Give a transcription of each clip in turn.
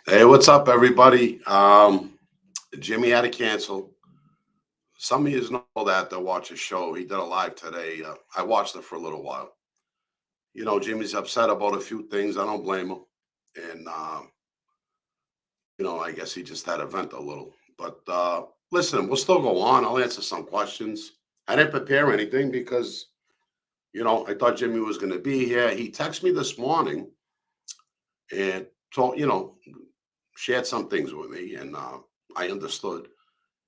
Hey, what's up, everybody? Jimmy had to cancel. Some of you know that watch his show. He did a live today. I watched it for a little while. Jimmy's upset about a few things. I don't blame him. And, I guess he just had to vent a little. But listen, we'll still go on. I'll answer some questions. I didn't prepare anything because, I thought Jimmy was going to be here. He texted me this morning and told, shared some things with me, and I understood.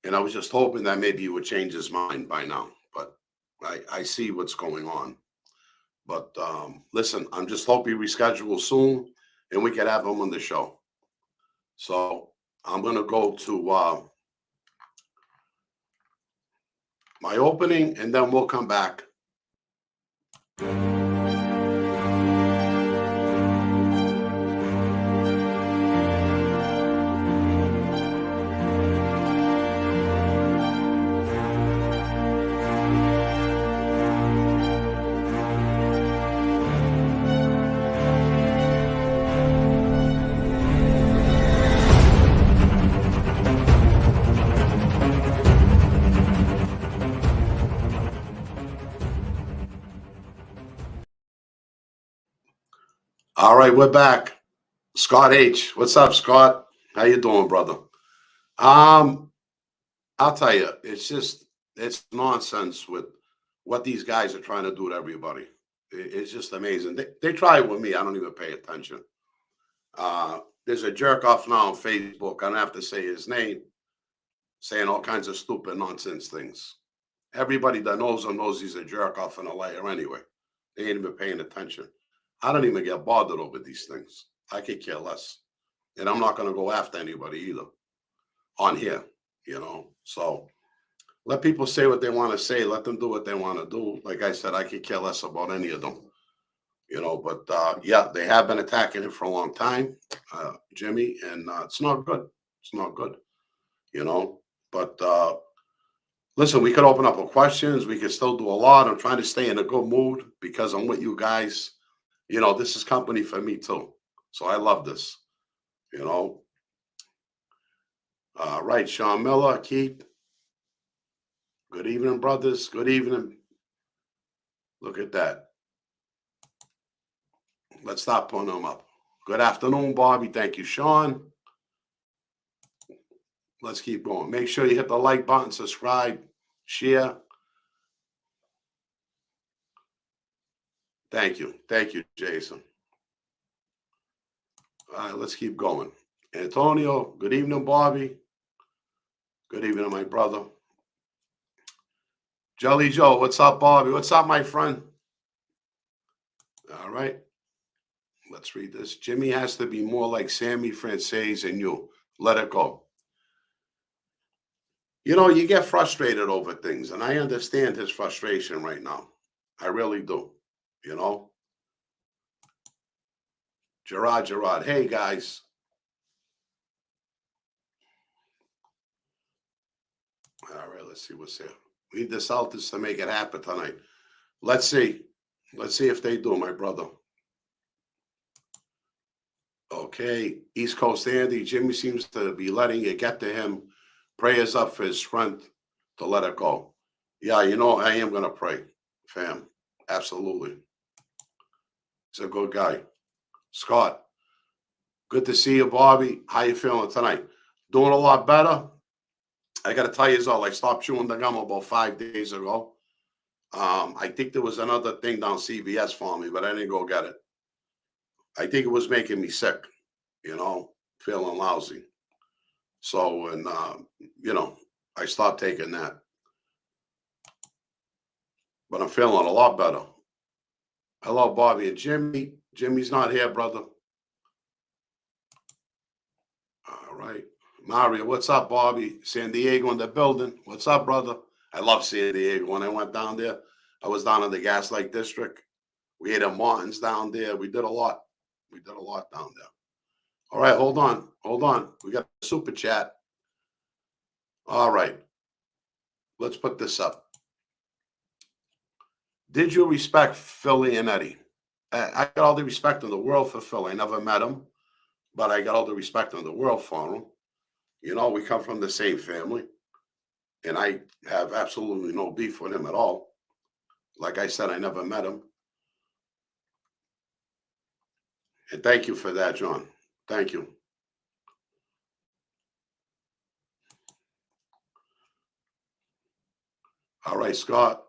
And I was just hoping that maybe he would change his mind by now. But I see what's going on. But listen, I'm just hoping he reschedules soon and we could have him on the show. So I'm going to go to my opening and then we'll come back. All right, we're back. Scott H. What's up, Scott? How you doing, brother? I'll tell you, it's nonsense with what these guys are trying to do to everybody. It's just amazing. They try it with me. I don't even pay attention. There's a jerk off now on Facebook. I don't have to say his name, saying all kinds of stupid nonsense things. Everybody that knows him knows he's a jerk off and a liar anyway. They ain't even paying attention. I don't even get bothered over these things. I could care less. And I'm not going to go after anybody either on here, So let people say what they want to say. Let them do what they want to do. Like I said, I could care less about any of them, But yeah, they have been attacking it for a long time, Jimmy, and it's not good. It's not good, But listen, we could open up with questions. We could still do a lot. I'm trying to stay in a good mood because I'm with you guys. This is company for me too. So I love this, Right, Sean Miller, Keith. Good evening, brothers. Good evening. Look at that. Let's stop pulling them up. Good afternoon, Bobby. Thank you, Sean. Let's keep going. Make sure you hit the like button, subscribe, share. Thank you. Thank you, Jason. All right, let's keep going. Antonio, good evening, Bobby. Good evening, my brother. Jelly Joe, what's up, Bobby? What's up, my friend? All right. Let's read this. Jimmy has to be more like Sammy, Franzese, and you. Let it go. You get frustrated over things, and I understand his frustration right now. I really do, Gerard. Hey, guys. All right, let's see what's here. We need the Celtics to make it happen tonight. Let's see. Let's see if they do, my brother. Okay. East Coast Andy. Jimmy seems to be letting it get to him. Prayers up for his strength to let it go. Yeah, I am going to pray, fam. Absolutely. He's a good guy. Scott, good to see you, Bobby. How you feeling tonight? Doing a lot better. I got to tell you all, I stopped chewing the gum about 5 days ago. I think there was another thing down CVS for me, but I didn't go get it. I think it was making me sick, feeling lousy. So, and, I stopped taking that. But I'm feeling a lot better. Hello, Bobby and Jimmy. Jimmy's not here, brother. All right. Mario, what's up, Bobby? San Diego in the building. What's up, brother? I love San Diego. When I went down there, I was down in the Gaslight District. We ate at Martin's down there. We did a lot. We did a lot down there. All right, hold on. Hold on. We got a super chat. All right. Let's put this up. Did you respect Philly and Eddie? I got all the respect in the world for Philly. I never met him. but I got all the respect in the world for him. You know, we come from the same family, and I have absolutely no beef with him at all. Like I said, I never met him. And thank you for that, John. Thank you. All right, Scott.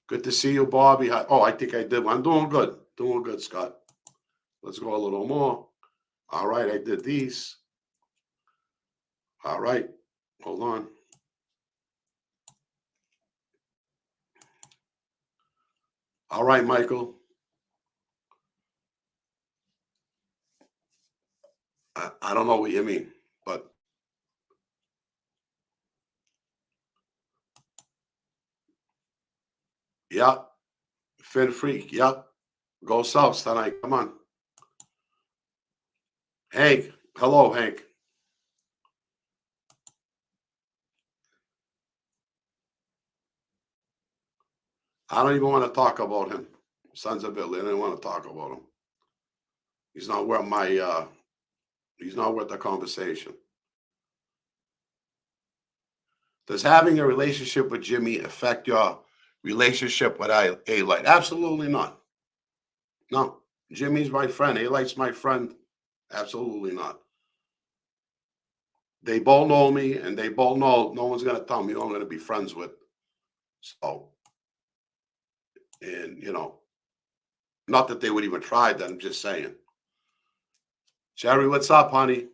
Good to see you, Bobby. Oh, I think I did. I'm doing good. Doing good, Scott. Let's go a little more. All right, I did these. All right. Hold on. All right, Michael. I don't know what you mean, but yeah. Fin Freak. Yep. Go South tonight. Come on. Hank. Hello, Hank. I don't even want to talk about him. Sons of Italy. I don't want to talk about him. He's not worth my he's not worth the conversation. Does having a relationship with Jimmy affect your relationship with A-Light? Absolutely not. No. Jimmy's my friend. A-Light's my friend. Absolutely not. They both know me, and they both know no one's going to tell me who I'm going to be friends with. So, and, you know, not that they would even try that. I'm just saying. Jerry, what's up, honey?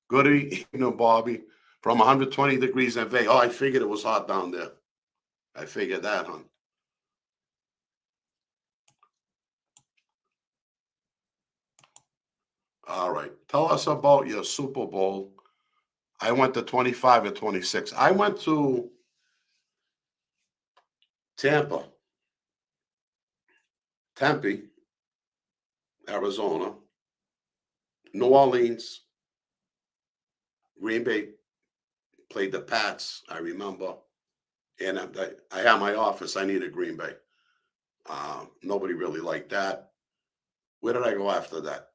Good evening, Bobby. From 120 degrees in Vegas. Oh, I figured it was hot down there. I figured that, hon. All right. Tell us about your Super Bowl. I went to 25 and 26. I went to Tampa, Tempe, Arizona, New Orleans, Green Bay played the Pats, I remember. And I had my office. I needed Green Bay. Nobody really liked that. Where did I go after that?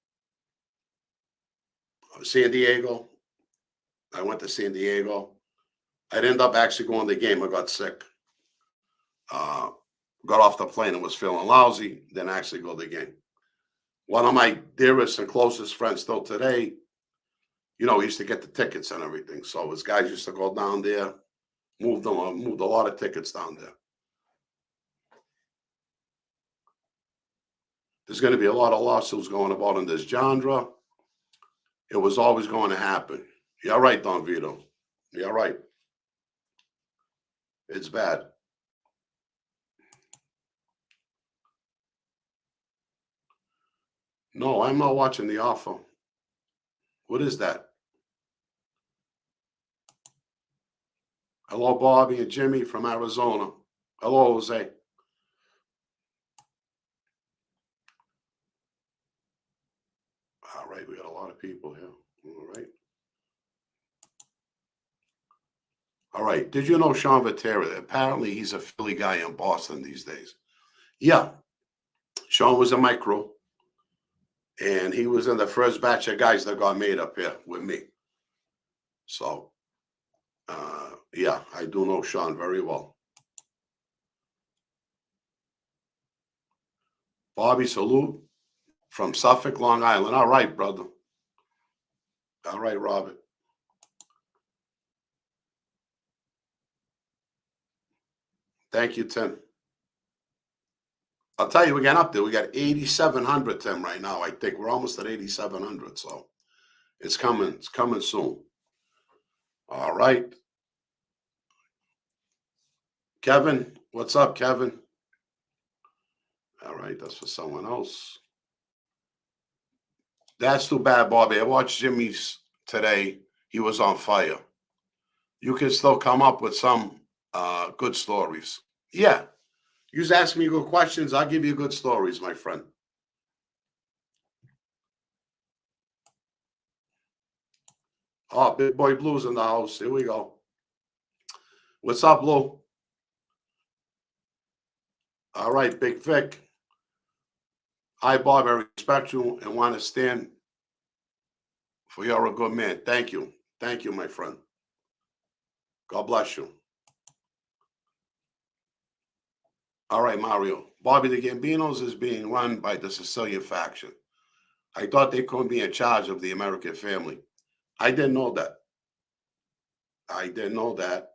San Diego. I went to San Diego. I ended up actually going to the game. I got sick. Got off the plane and was feeling lousy. Then actually go to the game. One of my dearest and closest friends still today, you know, used to get the tickets and everything. So his guys used to go down there, moved a lot of tickets down there. There's going to be a lot of lawsuits going about in this genre. It was always going to happen. You're right, Don Vito. You're right. It's bad. No, I'm not watching The Offer. What is that? Hello, Bobby and Jimmy from Arizona. Hello, Jose. All right, we got a lot of people here. All right. All right. Did you know Sean Viteri? Apparently, he's a Philly guy in Boston these days. Yeah. Sean was in my crew, and he was in the first batch of guys that got made up here with me. So, yeah, I do know Sean very well. Bobby, salute from Suffolk, Long Island. All right, brother. All right, Robert. Thank you, Tim. I'll tell you, we're getting up there. We got 8,700, Tim, right now. I think we're almost at 8,700. So it's coming. It's coming soon. All right. Kevin, what's up, Kevin? All right, that's for someone else. That's too bad, Bobby. I watched Jimmy's today. He was on fire. You can still come up with some good stories. Yeah. You just ask me good questions. I'll give you good stories, my friend. Oh, Big Boy Blues in the house. Here we go. What's up, Lou? All right, Big Vic. Hi, Bob. I respect you and want to stand For you're a good man. Thank you. Thank you, my friend. God bless you. All right, Mario. Bobby, the Gambinos is being run by the Sicilian faction. I thought they couldn't be in charge of the American family. I didn't know that. I didn't know that.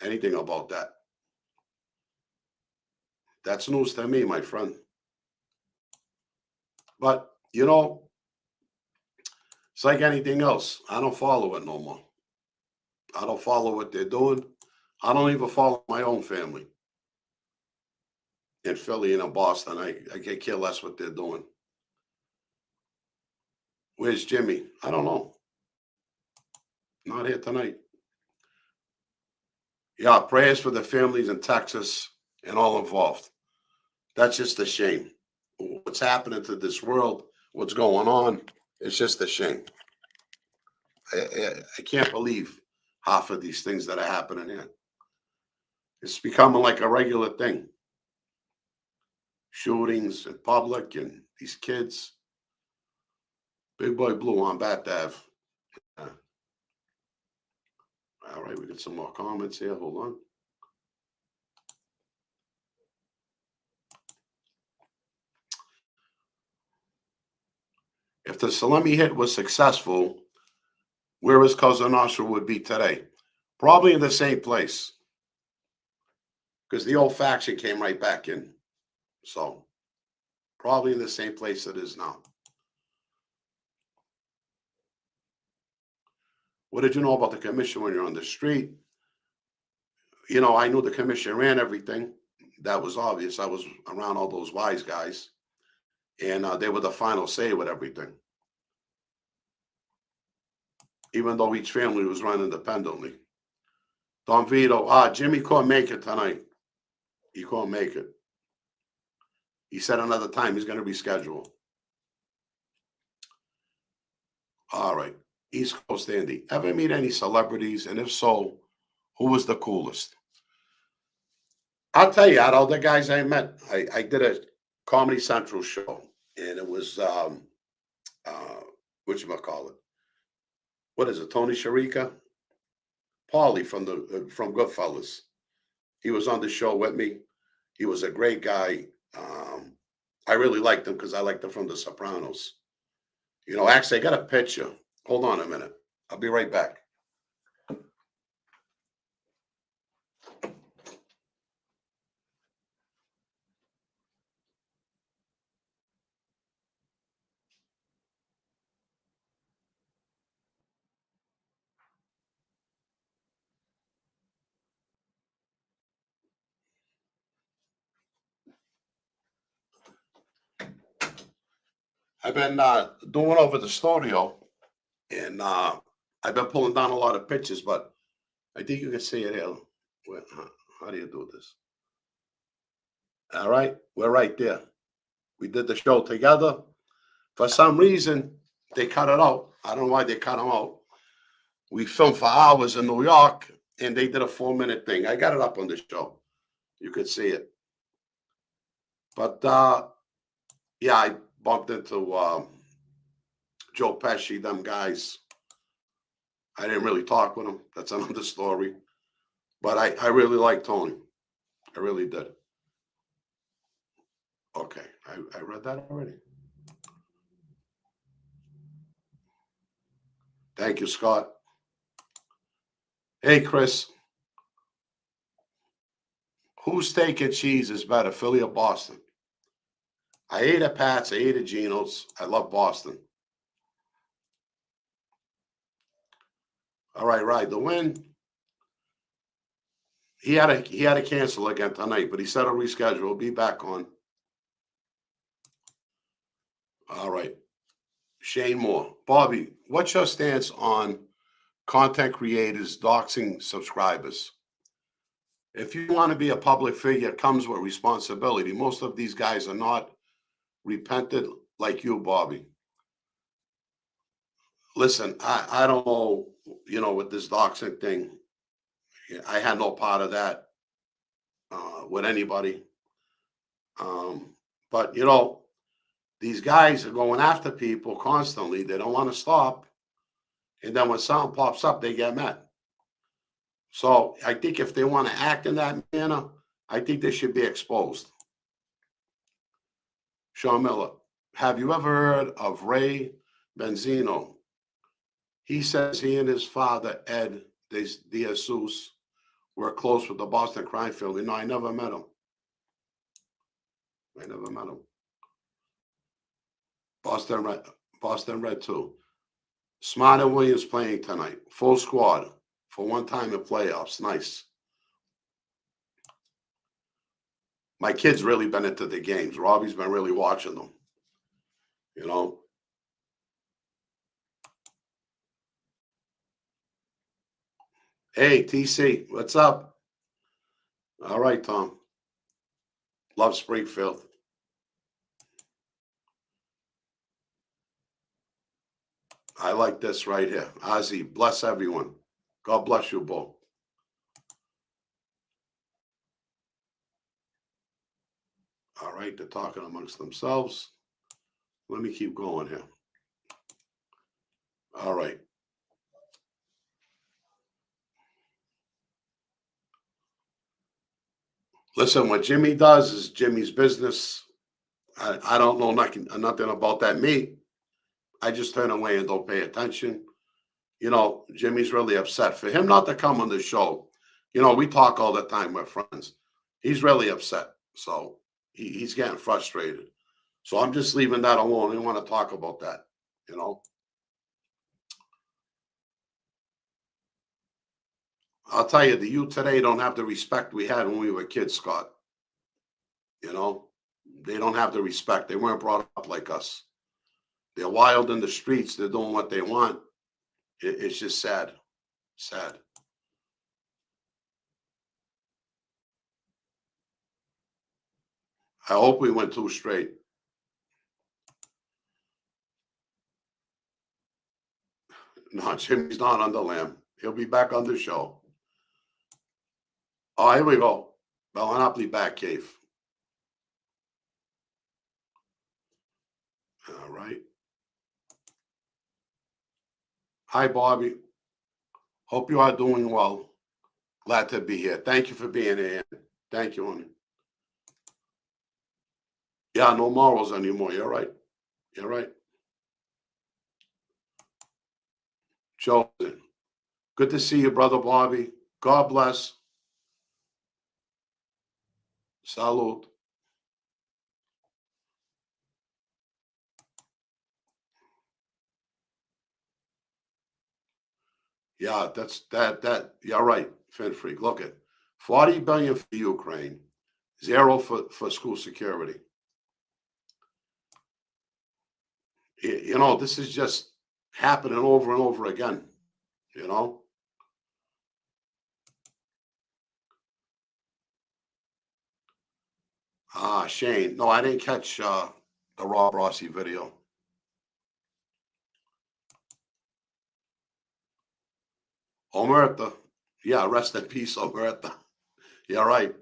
Anything about that. That's news to me, my friend. But, you know, it's like anything else. I don't follow it no more. I don't follow what they're doing. I don't even follow my own family in Philly and in Boston. I could care less what they're doing. Where's Jimmy? I don't know. Not here tonight. Yeah, prayers for the families in Texas and all involved. That's just a shame. What's happening to this world, what's going on, it's just a shame. I can't believe half of these things that are happening here. It's becoming like a regular thing. Shootings in public and these kids. Big Boy Blue on Bat Ave. All right, we got some more comments here. Hold on. If the Salemi hit was successful, where his cousin Usher would be today? Probably in the same place. Because the old faction came right back in. So, probably in the same place it is now. What did you know about the commission when you're on the street? You know, I knew the commission ran everything. That was obvious. I was around all those wise guys. And they were the final say with everything. Even though each family was run independently. Don Vito, Jimmy couldn't make it tonight. He couldn't make it. He said another time he's going to reschedule. All right. East Coast Andy. Ever meet any celebrities? And if so, who was the coolest? I'll tell you, out of all the guys I met, I did a Comedy Central show. And it was, whatchamacallit? What is it, Tony Sharika? Paulie from Goodfellas. He was on the show with me. He was a great guy. I really liked him because I liked him from The Sopranos. You know, actually, I got a picture. Hold on a minute. I'll be right back. I've been doing over the studio, and I've been pulling down a lot of pictures, but I think you can see it here. How do you do this? All right, we're right there. We did the show together. For some reason, they cut it out. I don't know why they cut them out. We filmed for hours in New York, and they did a 4-minute thing. I got it up on the show. You could see it. But, yeah, I bumped into Joe Pesci, them guys. I didn't really talk with him. That's another story. But I really like Tony. I really did. Okay, I read that already. Thank you, Scott. Hey, Chris. Whose steak and cheese is better, Philly or Boston? I ate at Pat's. I ate at Geno's. I love Boston. All right. The win. He had to cancel again tonight, but he said he'll reschedule. He'll be back on. All right. Shane Moore. Bobby, what's your stance on content creators doxing subscribers? If you want to be a public figure, it comes with responsibility. Most of these guys are not repentant like you, Bobby. Listen, I don't know, with this doxing thing, I had no part of that with anybody. But, These guys are going after people constantly. They don't want to stop. And then when something pops up, they get mad. So I think if they want to act in that manner, I think they should be exposed. Sean Miller, have you ever heard of Ray Benzino? He says he and his father, Ed De Jesus, were close with the Boston crime family. No, I never met him. I never met him. Boston Red too. Smart and Williams playing tonight. Full squad for one time in playoffs. Nice. My kid's really been into the games. Robbie's been really watching them. You know. Hey, TC, what's up? All right, Tom. Love Springfield. I like this right here. Ozzy, bless everyone. God bless you, Bo. All right, they're talking amongst themselves. Let me keep going here. All right. Listen, what Jimmy does is Jimmy's business. I don't know nothing about that. Me, I just turn away and don't pay attention. You know, Jimmy's really upset. For him not to come on the show, you know, we talk all the time, we're friends. He's really upset. So he's getting frustrated. So I'm just leaving that alone. I don't want to talk about that, you know. I'll tell you, the youth today don't have the respect we had when we were kids, Scott. You know, they don't have the respect. They weren't brought up like us. They're wild in the streets. They're doing what they want. It's just sad. Sad. I hope we went 2 straight. No, Jimmy's not on the lam. He'll be back on the show. Oh, here we go. Belanopoly back cave. All right. Hi, Bobby. Hope you are doing well. Glad to be here. Thank you for being here. Thank you, honey. Yeah, no morals anymore. You're right. You're right. Chosen. Good to see you, brother Bobby. God bless. Salute. Yeah, that. You're right, Finfreak. Look at 40 billion for Ukraine, 0 for school security. You know, this is just happening over and over again. You know. Shane. No, I didn't catch the Rob Rossi video. Omerta. Yeah, rest in peace, Omerta. You're right.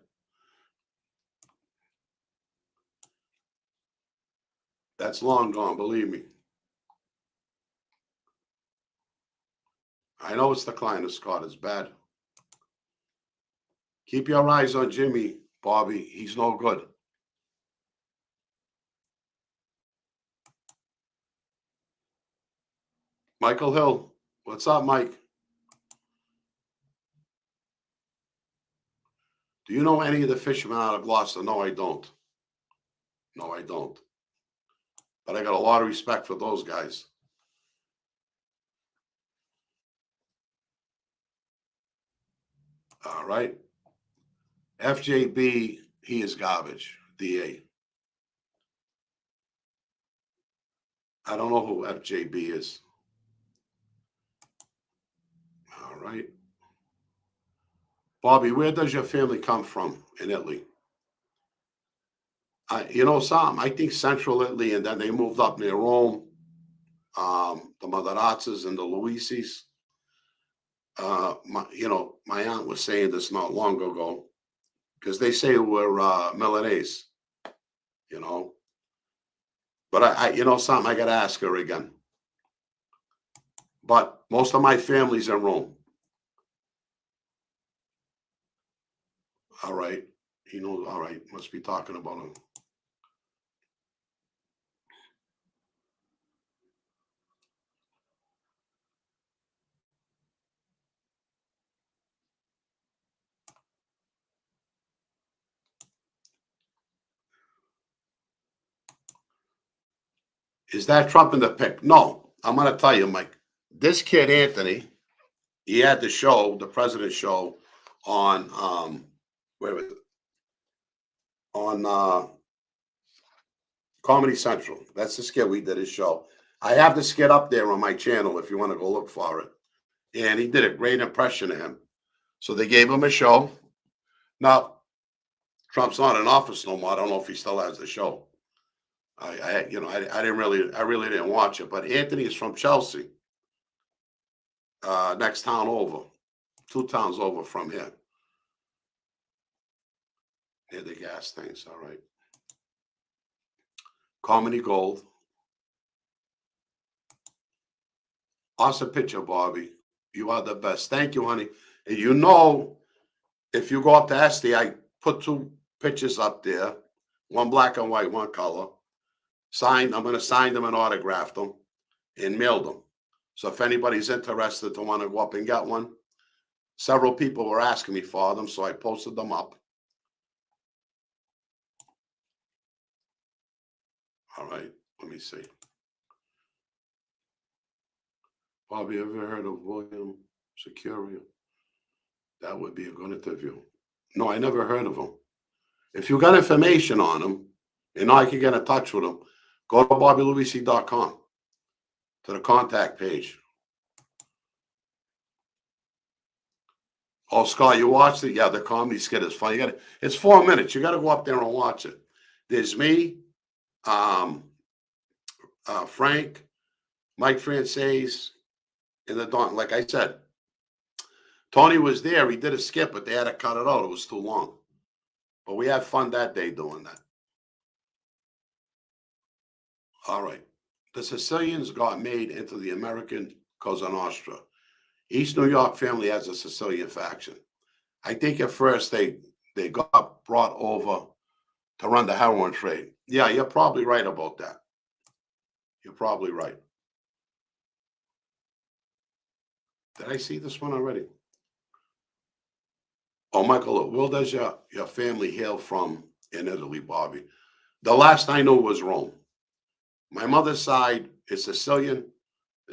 That's long gone, believe me. I know it's declining, Scott. It's bad. Keep your eyes on Jimmy, Bobby. He's no good. Michael Hill. What's up, Mike? Do you know any of the fishermen out of Gloucester? No, I don't. No, I don't. But I got a lot of respect for those guys. All right. FJB, he is garbage. DA. I don't know who FJB is. All right. Bobby, where does your family come from in Italy? You know something? I think Central Italy, and then they moved up near Rome. The Maderazzas and the Luisis. My aunt was saying this not long ago because they say we're Milanese, you know. But you know something, I got to ask her again. But most of my family's in Rome. All right. He knows. All right. Must be talking about him. Is that Trump in the pic? No. I'm going to tell you, Mike. This kid, Anthony, he had the show, the president show on, where was it? On Comedy Central. That's the skit we did his show. I have the skit up there on my channel if you want to go look for it. And he did a great impression of him. So they gave him a show. Now, Trump's not in office no more. I don't know if he still has the show. I really didn't watch it. But Anthony is from Chelsea, next town over, 2 towns over from here. Near the gas things, all right. Comedy Gold. Awesome picture, Bobby. You are the best. Thank you, honey. And you know, if you go up to Esty, I put 2 pictures up there, one black and white, one color. Signed. I'm going to sign them and autograph them and mail them. So if anybody's interested to want to go up and get one, several people were asking me for them, so I posted them up. All right, let me see. Bobby, ever heard of William Securia? That would be a good interview. No, I never heard of him. If you got information on him, and I can get in touch with him, go to BobbyLuisi.com to the contact page. Oh, Scott, you watched it? Yeah, the comedy skit is funny. It's 4 minutes. You got to go up there and watch it. There's me, Frank, Mike Franzese, and the Don. Like I said, Tony was there. He did a skit, but they had to cut it out. It was too long. But we had fun that day doing that. All right. The Sicilians got made into the American Cosa Nostra. East New York family has a Sicilian faction. I think at first they got brought over to run the heroin trade. Yeah, you're probably right about that. You're probably right. Did I see this one already? Oh, Michael, where does your family hail from in Italy, Bobby? The last I knew was Rome. My mother's side is Sicilian.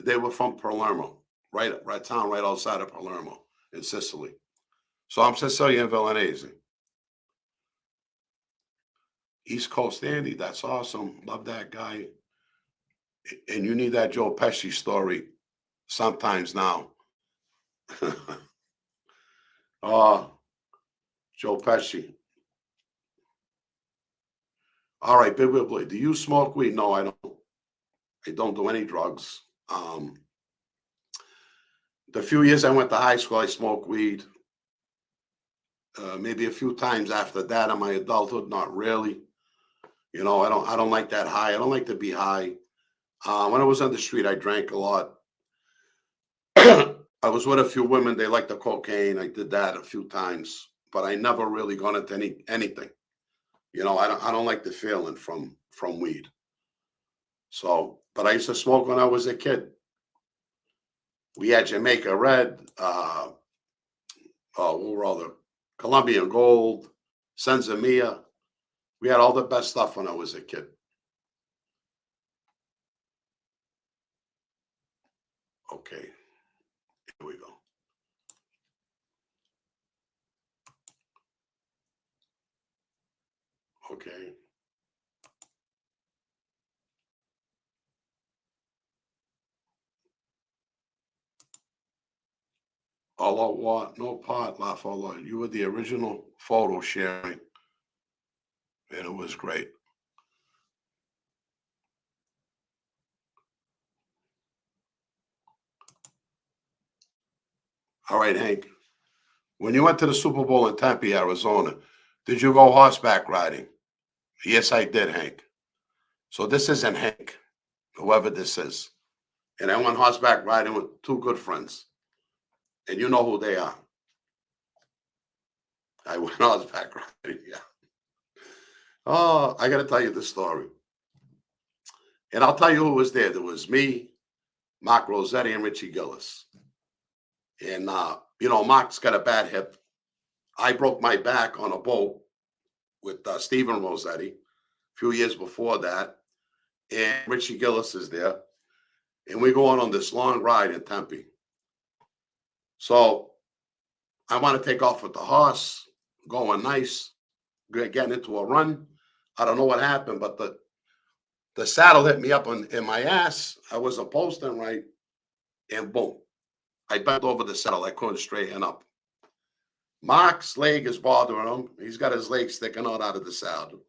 They were from Palermo, right town right outside of Palermo in Sicily. So I'm Sicilian Villanese. East Coast Andy, that's awesome. Love that guy. And you need that Joe Pesci story sometimes now. Joe Pesci. All right, Big Wheel Blade. Do you smoke weed? No, I don't. I don't do any drugs. The few years I went to high school, I smoked weed. Maybe a few times after that in my adulthood, not really. You know, I don't like that high. I don't like to be high. When I was on the street, I drank a lot. I was with a few women. They liked the cocaine. I did that a few times, but I never really got into anything. You know, I don't like the feeling from weed. So, but I used to smoke when I was a kid. We had Jamaica Red. What were all the Colombian Gold, Senzamia. We had all the best stuff when I was a kid. Okay, here we go. Okay. All out what? No pot, laugh all out. You were the original photo sharing, and it was great. All right, Hank. When you went to the Super Bowl in Tempe, Arizona, did you go horseback riding? Yes, I did, Hank. So this isn't Hank, whoever this is. And I went horseback riding with two good friends. And you know who they are. I went horseback riding, yeah. Oh, I got to tell you the story. And I'll tell you who was there. There was me, Mark Rossetti, and Richie Gillis. And, Mark's got a bad hip. I broke my back on a boat with Stephen Rossetti a few years before that. And Richie Gillis is there. And we're going on this long ride in Tempe. So I want to take off with the horse, going nice, getting into a run. I don't know what happened, but the saddle hit me up in my ass. I was posting right, and boom. I bent over the saddle. I couldn't straighten up. Mark's leg is bothering him. He's got his leg sticking out of the saddle.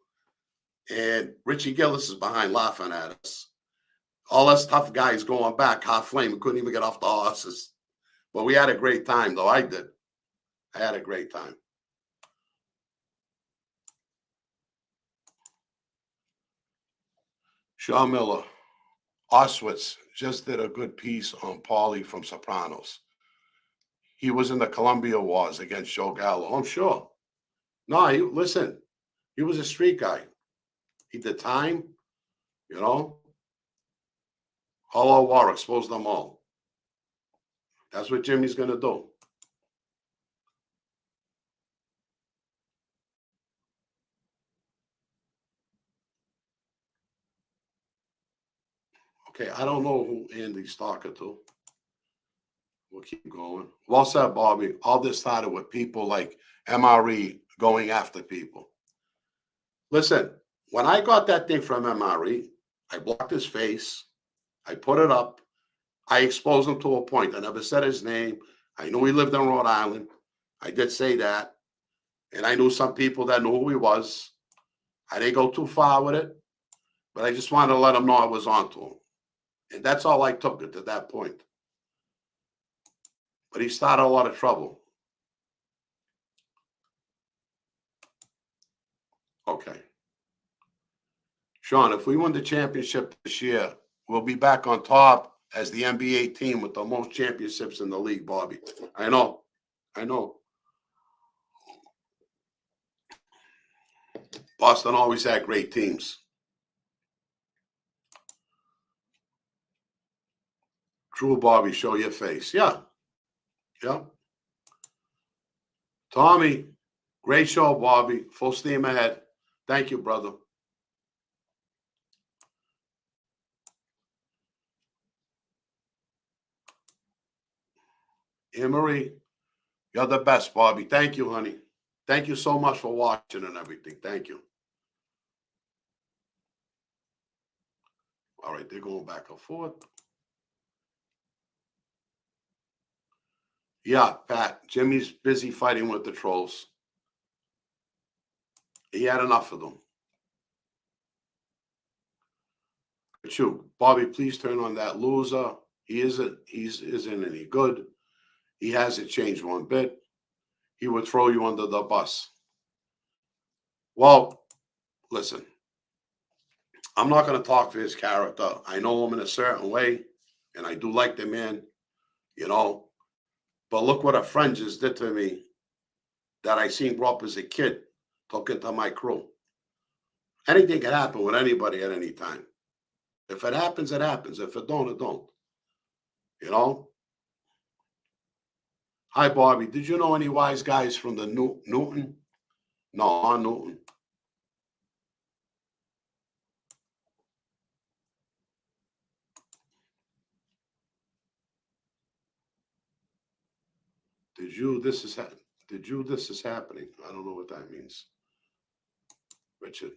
And Richie Gillis is behind laughing at us. All us tough guys going back, half flame. We couldn't even get off the horses. But we had a great time, though. I did. I had a great time. Sean Miller, Auschwitz just did a good piece on Paulie from Sopranos. He was in the Columbia Wars against Joe Gallo. I'm sure. No, listen, he was a street guy. He did time, All out war, expose them all. That's what Jimmy's going to do. Okay, I don't know who Andy's talking to. We'll keep going. Well said, Bobby. All this started with people like MRE going after people. Listen, when I got that thing from MRE, I blocked his face. I put it up. I exposed him to a point. I never said his name. I knew he lived in Rhode Island. I did say that. And I knew some people that knew who he was. I didn't go too far with it, but I just wanted to let him know I was onto him. And that's all I took it to that point. But he started a lot of trouble. Okay. Sean, if we win the championship this year, we'll be back on top as the NBA team with the most championships in the league, Bobby. I know. Boston always had great teams. True, Bobby, show your face. Yeah. Tommy, great show, Bobby. Full steam ahead. Thank you, brother. Anne Marie, you're the best, Bobby. Thank you, honey. Thank you so much for watching and everything. Thank you. All right, they're going back and forth. Yeah, Pat, Jimmy's busy fighting with the trolls. He had enough of them. But you, Bobby, please turn on that loser. He isn't any good. He hasn't changed one bit. He would throw you under the bus. Well, listen, I'm not going to talk for his character. I know him in a certain way, and I do like the man, But look what a friend just did to me that I seen grow up as a kid, talking to my crew. Anything can happen with anybody at any time. If it happens, it happens. If it don't, it don't. Hi, Bobby. Did you know any wise guys from the Newton? No, on Newton. This is happening. I don't know what that means. Richard.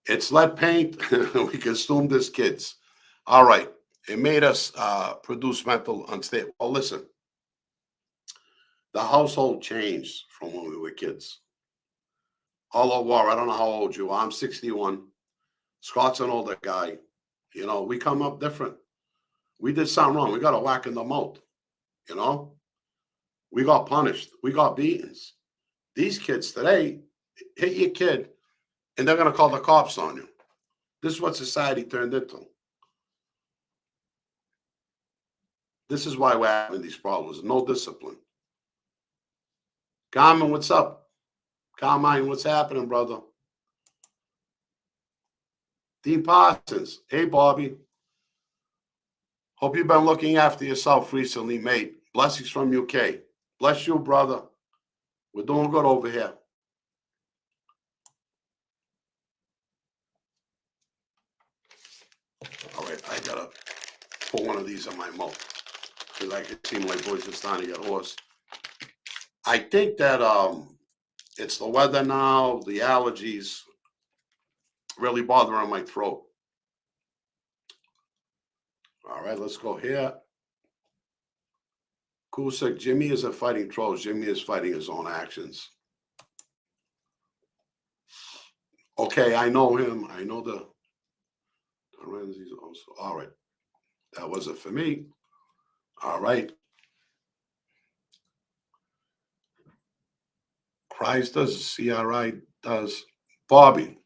It's lead paint. We consumed as kids. All right. It made us produce mental unstable. Well, listen. The household changed from when we were kids. All over war. I don't know how old you are. I'm 61. Scott's an older guy. We come up different. We did something wrong. We got a whack in the mouth. We got punished. We got beatings. These kids today hit your kid, and they're going to call the cops on you. This is what society turned into. This is why we're having these problems. No discipline. Carmen, what's up? Carmine, what's happening, brother? Dean Parsons. Hey, Bobby. Hope you've been looking after yourself recently, mate. Blessings from UK. Bless you, brother. We're doing good over here. All right, I gotta put one of these in my mouth because I can see my voice is starting to get hoarse. I think that it's the weather now, the allergies really bothering my throat. All right, let's go here. Kusik, Jimmy isn't fighting trolls. Jimmy is fighting his own actions. Okay, I know him. I know the Franzese also. All right. That wasn't for me. All right. Christ does, CRI does. Bobby,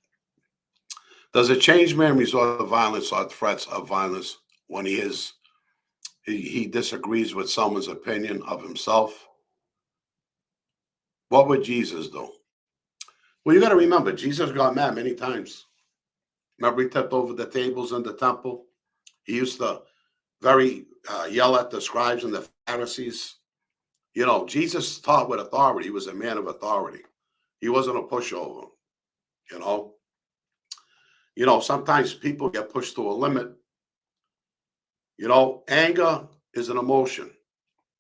does a changed man resort to violence or threats of violence when he disagrees with someone's opinion of himself? What would Jesus do? Well, you got to remember, Jesus got mad many times. Remember, he tipped over the tables in the temple. He used to yell at the scribes and the Pharisees. You know, Jesus taught with authority. He was a man of authority. He wasn't a pushover. You know, sometimes people get pushed to a limit. You know, anger is an emotion,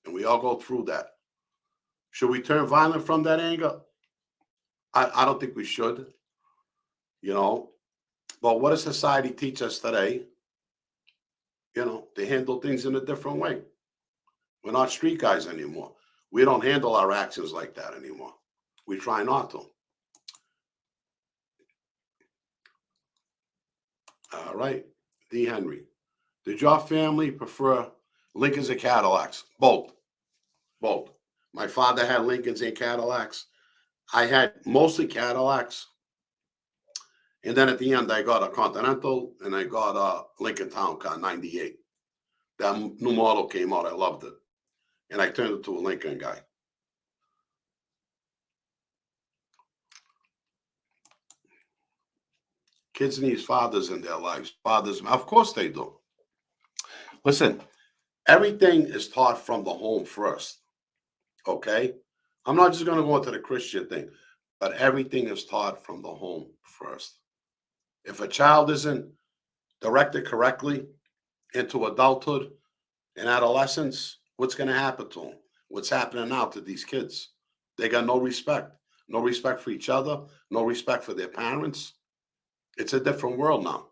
and we all go through that. Should we turn violent from that anger? I don't think we should. You know, but what does society teach us today? You know, they handle things in a different way. We're not street guys anymore. We don't handle our actions like that anymore. We try not to. All right. D. Henry. Did your family prefer Lincolns or Cadillacs? Both. Both. My father had Lincolns and Cadillacs. I had mostly Cadillacs. And then at the end, I got a Continental and I got a Lincoln Town Car 98. That new model came out. I loved it. And I turned into a Lincoln guy. Kids need fathers in their lives. Fathers, of course they do. Listen, everything is taught from the home first. Okay? I'm not just going to go into the Christian thing, but everything is taught from the home first. If a child isn't directed correctly into adulthood and adolescence, what's going to happen to them? What's happening now to these kids? They got no respect. No respect for each other. No respect for their parents. It's a different world now.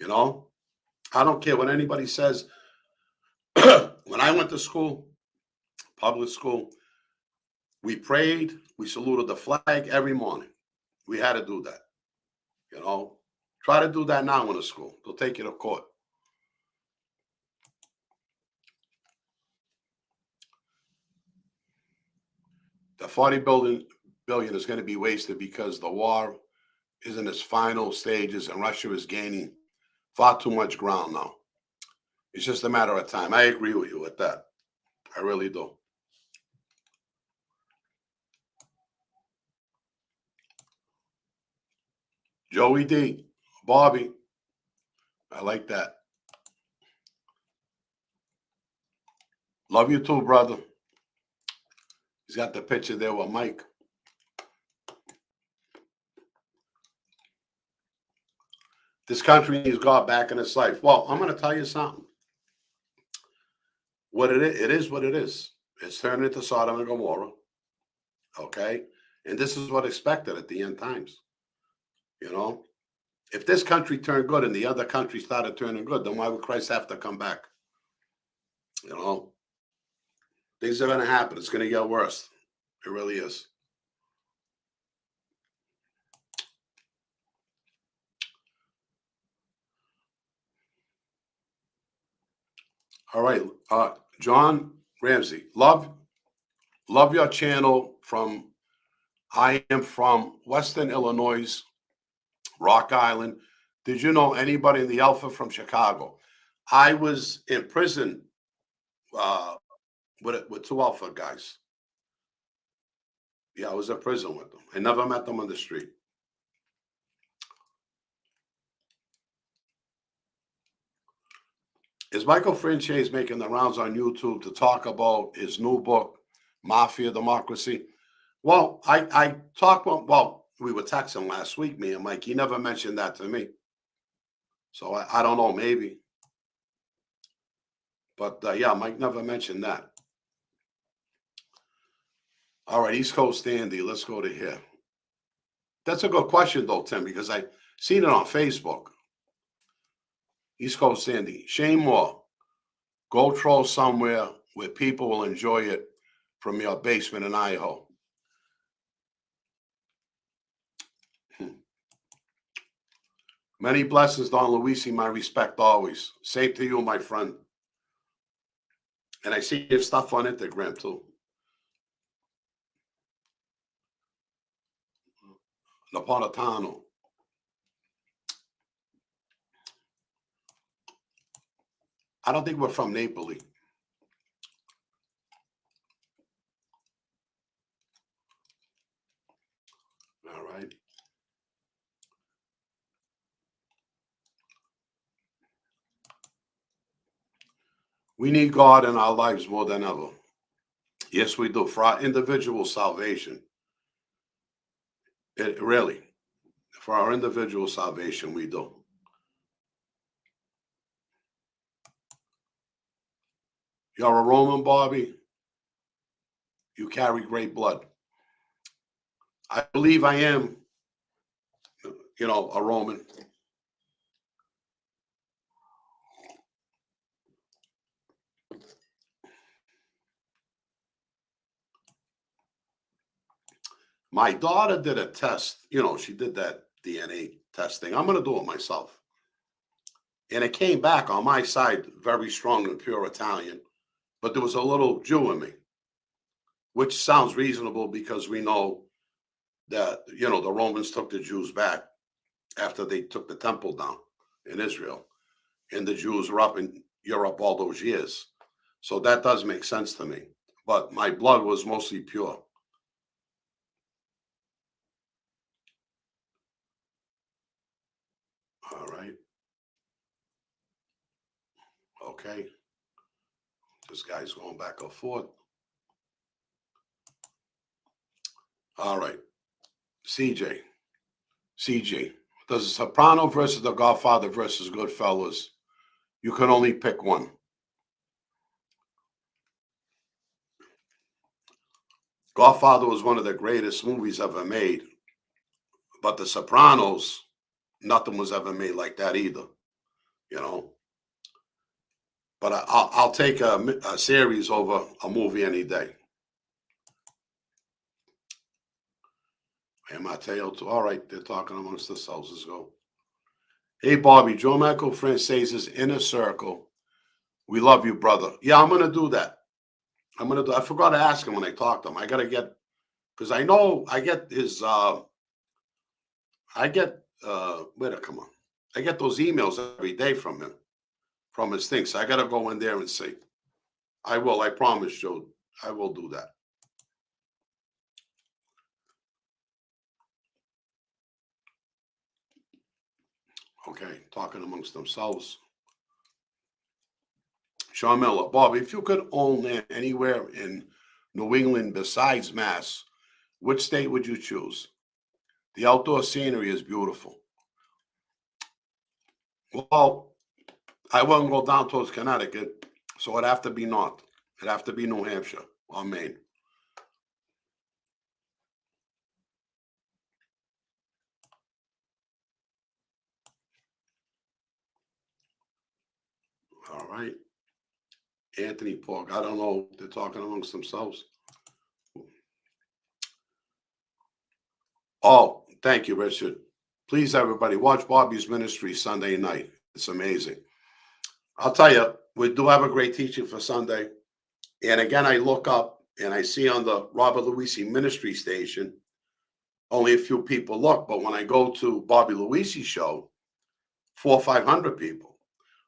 You know? I don't care what anybody says. When I went to school, public school, we prayed, we saluted the flag every morning. We had to do that. You know? Try to do that now in the school. They'll take you to court. The 40 billion is going to be wasted because the war is in its final stages and Russia is gaining far too much ground now. It's just a matter of time. I agree with you with that. I really do. Joey D, Bobby, I like that. Love you too, brother. He's got the picture there with Mike. This country needs God back in its life. Well, I'm going to tell you something. What it is what it is. It's turning into Sodom and Gomorrah. Okay? And this is what's expected at the end times. You know? If this country turned good and the other country started turning good, then why would Christ have to come back? You know? Things are going to happen. It's going to get worse. It really is. All right. John Ramsey, love your channel from I am from Western Illinois, Rock Island. Did you know anybody in the Alpha from Chicago? I was in prison uh, with two Alpha guys. Yeah, I was in prison with them. I never met them on the street. Is Michael Franzese making the rounds on YouTube to talk about his new book, Mafia Democracy? Well, I talked about, well, we were texting last week, me and Mike. He never mentioned that to me. So I don't know, maybe. But yeah, Mike never mentioned that. All right, East Coast Andy, let's go to here. That's a good question, though, Tim, because I seen it on Facebook. East Coast Andy, Shane Moore, go troll somewhere where people will enjoy it from your basement in Idaho. Many blessings, Don Luisi. My respect always. Same to you, my friend. And I see your stuff on Instagram too. Napolitano. I don't think we're from Napoli. All right. We need God in our lives more than ever. Yes, we do. For our individual salvation. Really. For our individual salvation, we do. You're a Roman, Bobby. You carry great blood. I believe I am, a Roman. My daughter did a test. She did that DNA testing. I'm going to do it myself. And it came back on my side very strong and pure Italian, but there was a little Jew in me, which sounds reasonable because we know that, the Romans took the Jews back after they took the temple down in Israel. And the Jews were up in Europe all those years. So that does make sense to me. But my blood was mostly pure. All right. Okay. This guy's going back and forth. All right. CJ. Does a Soprano versus The Godfather versus Goodfellas? You can only pick one. Godfather was one of the greatest movies ever made. But The Sopranos, nothing was ever made like that either. But I'll take a series over a movie any day. Hey, Matteo, too. All right, they're talking amongst themselves. Let's go. Hey, Bobby, Joe Michael Francese's Inner Circle. We love you, brother. Yeah, I'm going to do that. I forgot to ask him when I talked to him. I got to get, because I know I get his, wait a come on. I get those emails every day from him, from his thing. So I got to go in there and see. I will. I promise, Joe. I will do that. Okay, talking amongst themselves. Sean Miller, Bob, if you could own land anywhere in New England besides Mass, which state would you choose? The outdoor scenery is beautiful. Well, I wouldn't go down towards Connecticut, so it'd have to be north. It'd have to be New Hampshire or Maine. All right. Anthony Pork, I don't know. They're talking amongst themselves. Oh, thank you, Richard. Please, everybody, watch Bobby's Ministry Sunday night. It's amazing. I'll tell you, we do have a great teaching for Sunday. And again, I look up and I see on the Robert Luisi Ministry station, only a few people look. But when I go to Bobby Luisi's show, 400 or 500 people.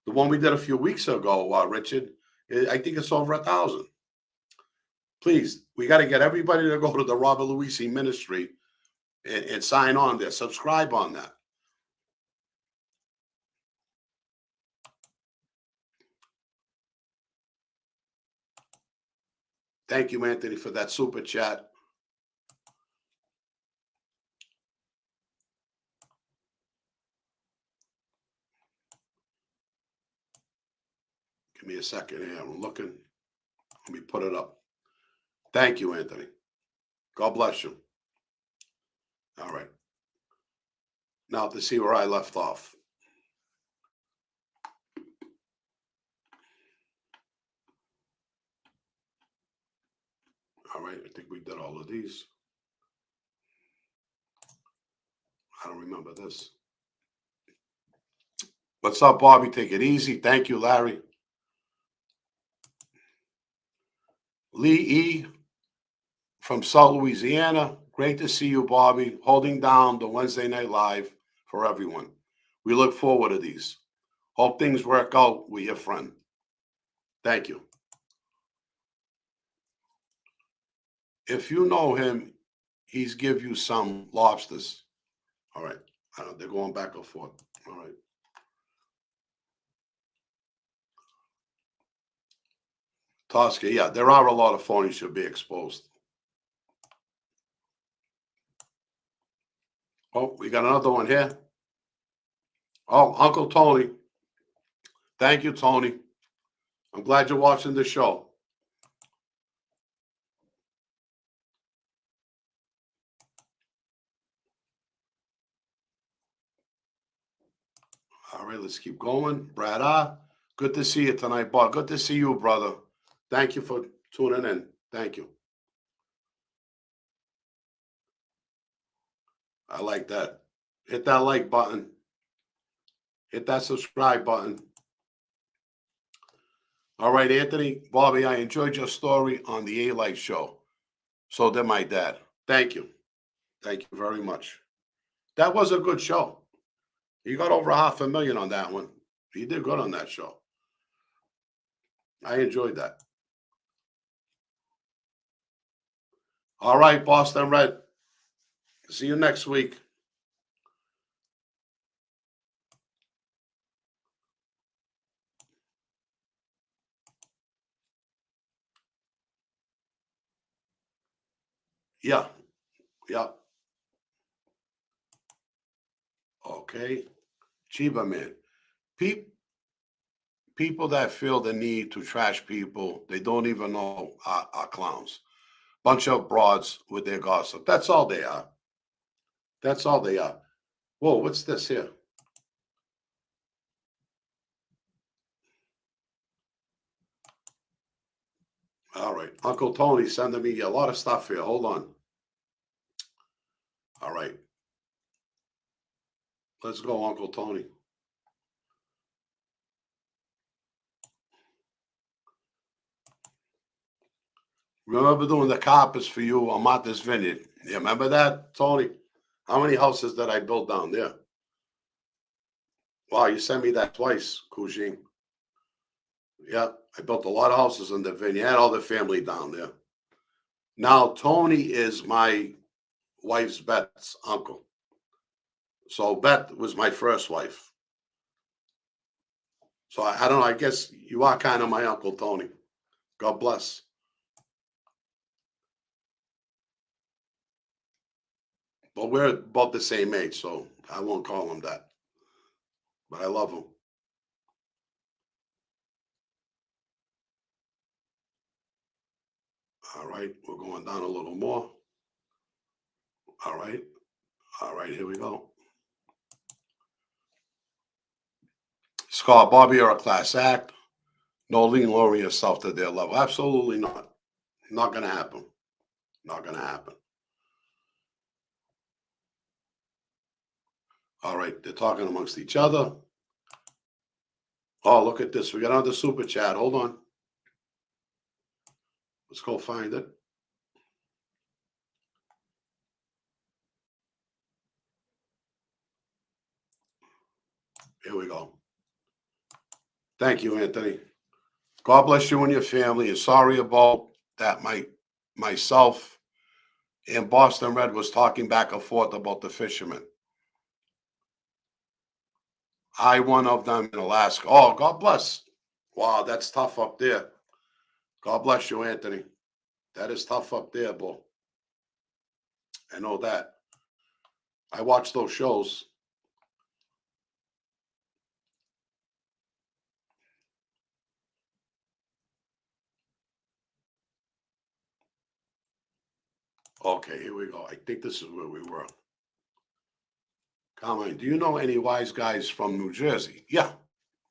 The one we did a few weeks ago, Richard, I think it's over 1,000. Please, we got to get everybody to go to the Robert Luisi Ministry and sign on there, subscribe on that. Thank you, Anthony, for that super chat. Give me a second here. I'm looking. Let me put it up. Thank you, Anthony. God bless you. All right. Now to see where I left off. All right. I think we did all of these. I don't remember this. What's up, Bobby? Take it easy. Thank you, Larry. Lee E. from South Louisiana. Great to see you, Bobby, holding down the Wednesday Night Live for everyone. We look forward to these. Hope things work out with your friend. Thank you. If you know him, he's give you some lobsters. All right. They're going back and forth. All right. Tosca, yeah, there are a lot of phonies should be exposed. Oh, we got another one here. Oh, Uncle Tony. Thank you, Tony. I'm glad you're watching the show. All right, let's keep going. Brad, good to see you tonight, Bob. Good to see you, brother. Thank you for tuning in. Thank you. I like that. Hit that like button. Hit that subscribe button. All right, Anthony, Bobby, I enjoyed your story on the A-Light show. So did my dad. Thank you. Thank you very much. That was a good show. You got over 500,000 on that one. You did good on that show. I enjoyed that. All right, Boston Red. See you next week. Yeah. Yeah. Okay. Chiba Man. People that feel the need to trash people, they don't even know are clowns. Bunch of broads with their gossip. That's all they are. That's all they are. Whoa, what's this here? All right. Uncle Tony sending me a lot of stuff here. Hold on. All right. Let's go, Uncle Tony. Remember doing the carpets for you on Martha's Vineyard? You remember that, Tony? How many houses did I build down there? Wow, you sent me that twice, Kujing. Yeah, I built a lot of houses in the vineyard. I had all the family down there. Now, Tony is my wife's Beth's uncle. So Beth was my first wife. So I don't know. I guess you are kind of my Uncle Tony. God bless. But we're about the same age, so I won't call him that. But I love him. All right, we're going down a little more. All right. All right, here we go. Scott, Bobby are a class act. No lean lowering yourself to their level. Absolutely not. Not going to happen. Not going to happen. All right, they're talking amongst each other. Oh, look at this. We got another super chat. Hold on. Let's go find it. Here we go. Thank you, Anthony. God bless you and your family. And sorry about that. Myself and Boston Red was talking back and forth about the fishermen. One of them in Alaska. Oh, God bless. Wow, that's tough up there. God bless you, Anthony. That is tough up there, boy. I know that. I watch those shows. Okay, here we go. I think this is where we were. Comment, do you know any wise guys from New Jersey? Yeah.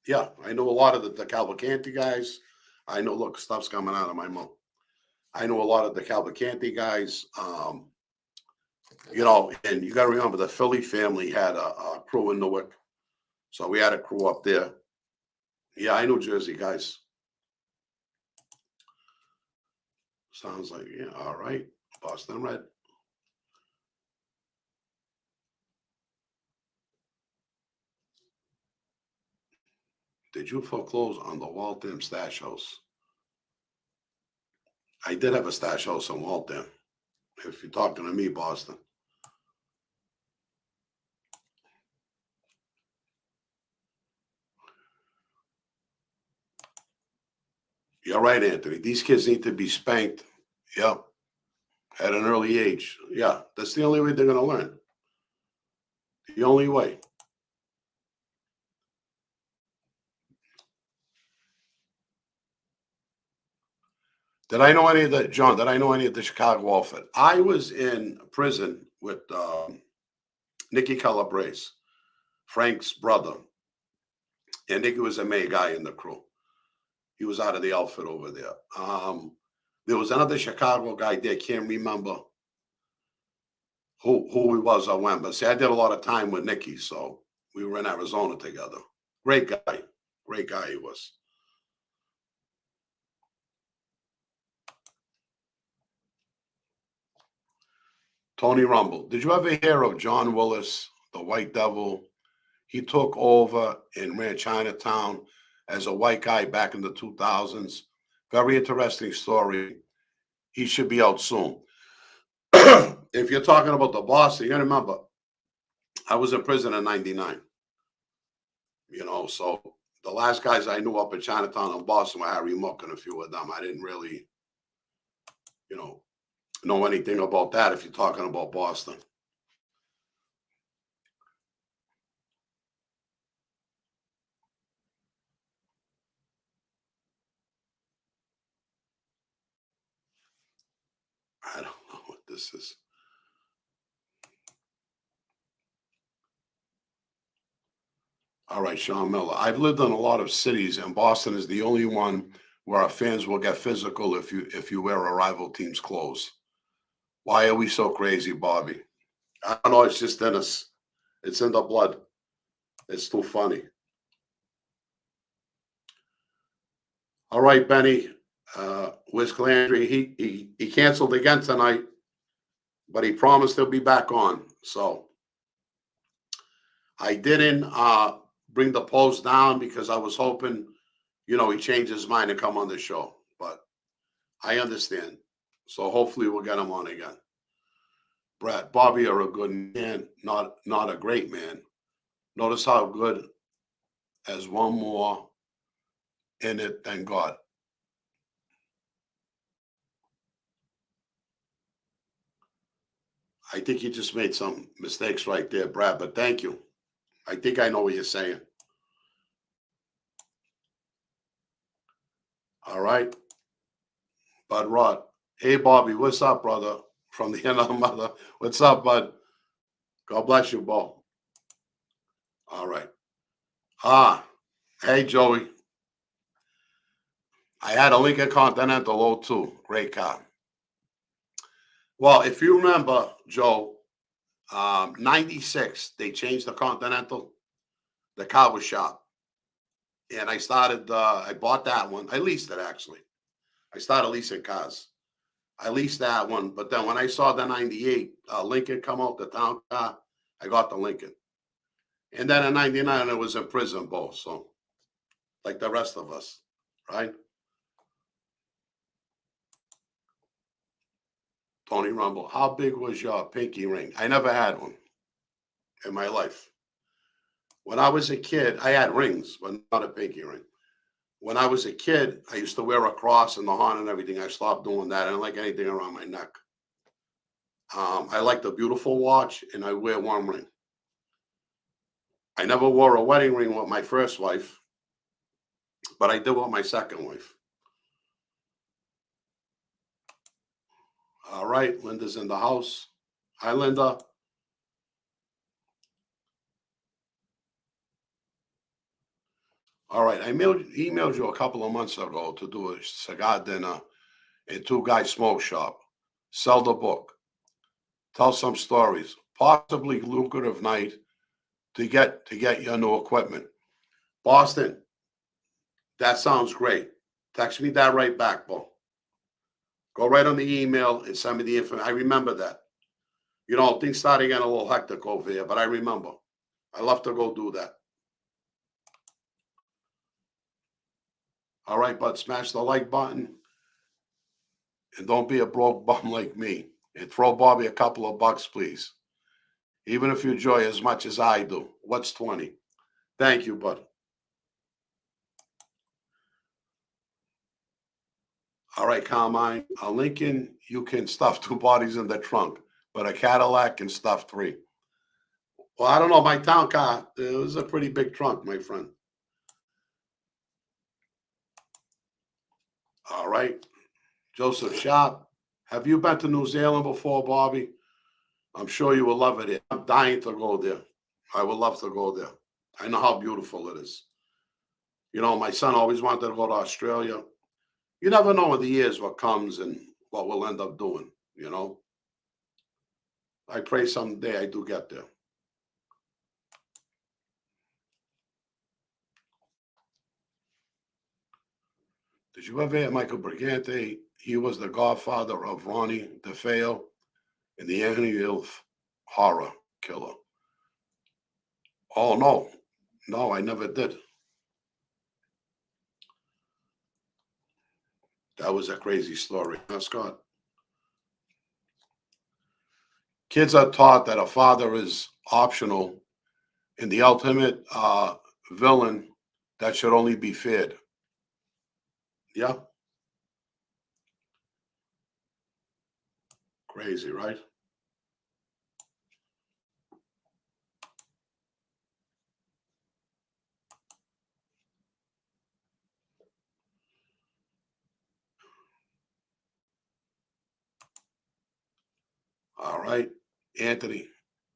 I know a lot of the Cavalcanti guys. I know, look, stuff's coming out of my mouth. I know a lot of the Cavalcanti guys. And you got to remember the Philly family had a crew in Newark. So we had a crew up there. Yeah, I know Jersey guys. Sounds like, yeah, all right. Boston Red. Did you foreclose on the Waltham stash house? I did have a stash house in Waltham. If you're talking to me, Boston. You're right, Anthony. These kids need to be spanked. Yep. At an early age. Yeah. That's the only way they're going to learn. The only way. Did I know any of the, John, did I know any of the Chicago outfit? I was in prison with Nicky Calabrese, Frank's brother. And Nicky was a May guy in the crew. He was out of the outfit over there. There was another Chicago guy there. Can't remember who he was or when. But see, I did a lot of time with Nicky, so we were in Arizona together. Great guy. Great guy he was. Tony Rumble. Did you ever hear of John Willis, the White Devil? He took over and ran Chinatown as a white guy back in the 2000s. Very interesting story. He should be out soon. If you're talking about the boss, you got to remember, I was in prison in 99. So the last guys I knew up in Chinatown in Boston were Harry Muck and a few of them. I didn't really, know anything about that if you're talking about Boston. I don't know what this is. All right, Sean Miller. I've lived in a lot of cities, and Boston is the only one where our fans will get physical if you wear a rival team's clothes. Why are we so crazy, Bobby? I don't know. It's just in us. It's in the blood. It's too funny. All right, Benny. Where's Calandra? He canceled again tonight, but he promised he'll be back on. So I didn't bring the post down because I was hoping, he changed his mind and come on the show. But I understand. So hopefully we'll get him on again. Brad, Bobby are a good man, not a great man. Notice how good as one more in it than God. I think you just made some mistakes right there, Brad, but thank you. I think I know what you're saying. All right. Bud Rod. Hey, Bobby, what's up, brother? From the end of the mother. What's up, bud? God bless you, Bo. All right. Hey, Joey. I had a Lincoln Continental 02. Great car. Well, if you remember, Joe, 96, they changed the Continental. The car was shop. And I bought that one. I leased it, actually. I started leasing cars. I leased that one. But then when I saw the 98 Lincoln come out, the town car, I got the Lincoln. And then in 99, I was in prison both. So, like the rest of us, right? Tony Rumble, how big was your pinky ring? I never had one in my life. When I was a kid, I had rings, but not a pinky ring. When I was a kid, I used to wear a cross and the horn and everything. I stopped doing that. I don't like anything around my neck. I like the beautiful watch, and I wear one ring. I never wore a wedding ring with my first wife, but I did with my second wife. All right, Linda's in the house. Hi, Linda. All right, I emailed you a couple of months ago to do a cigar dinner and two guys smoke shop. Sell the book. Tell some stories. Possibly lucrative night to get your new equipment. Boston, that sounds great. Text me that right back, Bo. Go right on the email and send me the info. I remember that. You know, things started getting a little hectic over here, but I remember. I love to go do that. All right, but smash the like button. And don't be a broke bum like me. And throw Bobby a couple of bucks, please. Even if you enjoy as much as I do. What's 20? Thank you, bud. All right, Carmine. A Lincoln, you can stuff two bodies in the trunk, but a Cadillac can stuff three. Well, I don't know. My town car, it was a pretty big trunk, my friend. All right. Joseph Sharp, have you been to New Zealand before, Bobby? I'm sure you will love it. I'm dying to go there. I would love to go there. I know how beautiful it is. You know, my son always wanted to go to Australia. You never know in the years what comes and what we'll end up doing, you know. I pray someday I do get there. Did you ever hear Michael Brigante? He was the godfather of Ronnie DeFeo in the Amityville horror killer. Oh, no. No, I never did. That was a crazy story, huh, Scott? Kids are taught that a father is optional and the ultimate villain that should only be feared. Yeah, crazy, right? All right, Anthony.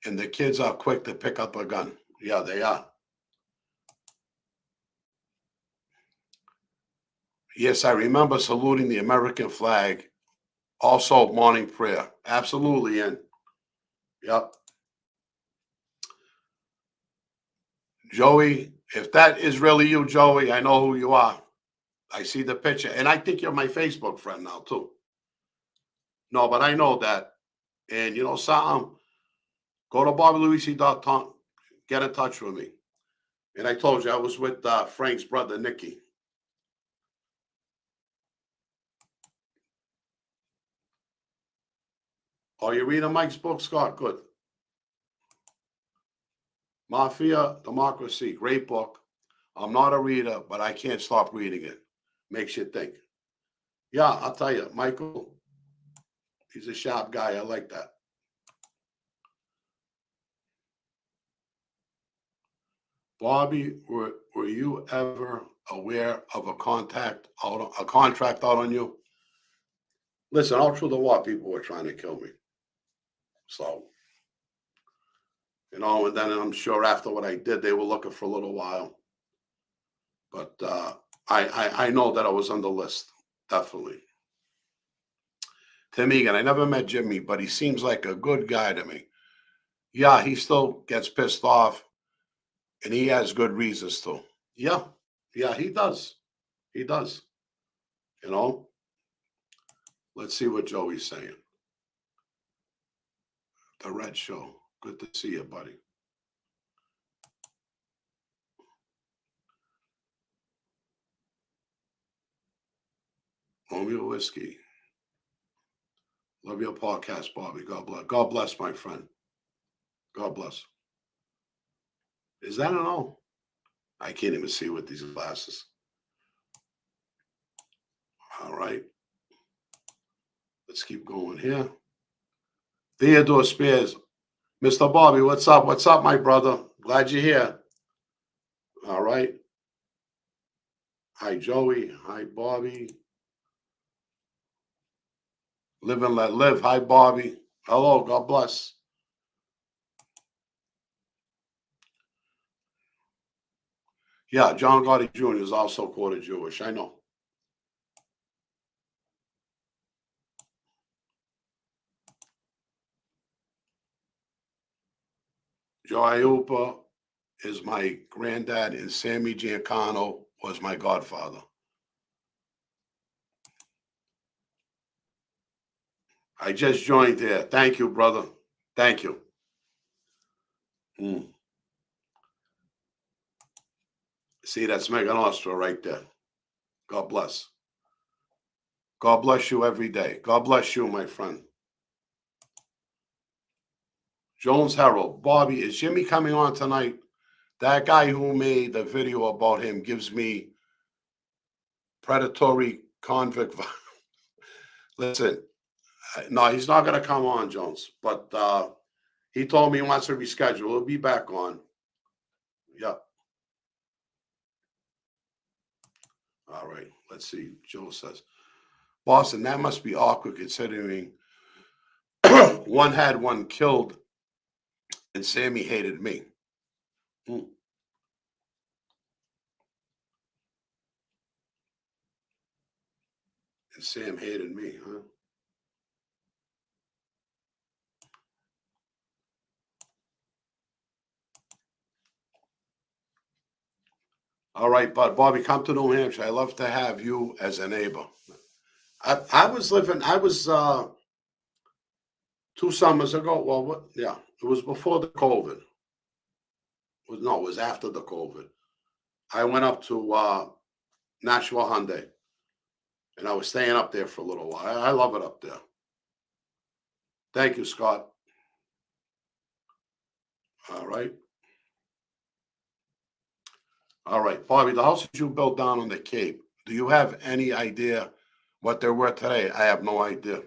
And the kids are quick to pick up a gun. Yeah, they are. Yes, I remember saluting the American flag. Also, morning prayer. Absolutely, and yep. Joey, if that is really you, Joey, I know who you are. I see the picture, and I think you're my Facebook friend now too. No, but I know that. And you know something? Go to BobbyLuisi.com. Get in touch with me. And I told you I was with Frank's brother, Nicky. Oh, you reading Mike's book, Scott? Good. Mafia, Democracy, great book. I'm not a reader, but I can't stop reading it. Makes you think. Yeah, I'll tell you, Michael, he's a sharp guy. I like that. Bobby, were you ever aware of a contract out on you? Listen, all through the war, people were trying to kill me. So, you know, and then I'm sure after what I did, they were looking for a little while. But I know that I was on the list, definitely. Tim Egan, I never met Jimmy, but he seems like a good guy to me. Yeah, he still gets pissed off, and he has good reasons to. Yeah, yeah, he does. He does. You know, let's see what Joey's saying. The Red Show. Good to see you, buddy. Romeo Whiskey. Love your podcast, Bobby. God bless. God bless, my friend. God bless. Is that an O? I can't even see with these glasses. All right. Let's keep going here. Theodore Spears. Mr. Bobby, what's up? What's up, my brother? Glad you're here. All right. Hi, Joey. Hi, Bobby. Live and let live. Hi, Bobby. Hello. God bless. Yeah, John Gotti Jr. is also quarter Jewish. I know. Joe Iupa is my granddad, and Sammy Giancano was my godfather. I just joined here. Thank you, brother. Thank you. See, that's Megan Ostra right there. God bless. God bless you every day. God bless you, my friend. Jones Herald. Bobby, is Jimmy coming on tonight? That guy who made the video about him gives me predatory convict. Listen, no, he's not going to come on, Jones. But he told me he wants to reschedule. He'll be back on. Yep. All right. Let's see. Joe says, Boston, that must be awkward considering one had one killed and Sammy hated me. And Sam hated me, huh? All right, but Bobby, come to New Hampshire. I love to have you as a neighbor. I was 2 summers ago. Well, yeah, it was before the COVID. It was after the COVID. I went up to Nashua Hyundai, and I was staying up there for a little while. I love it up there. Thank you, Scott. All right. All right, Bobby, the houses you built down on the Cape, do you have any idea what they're worth today? I have no idea.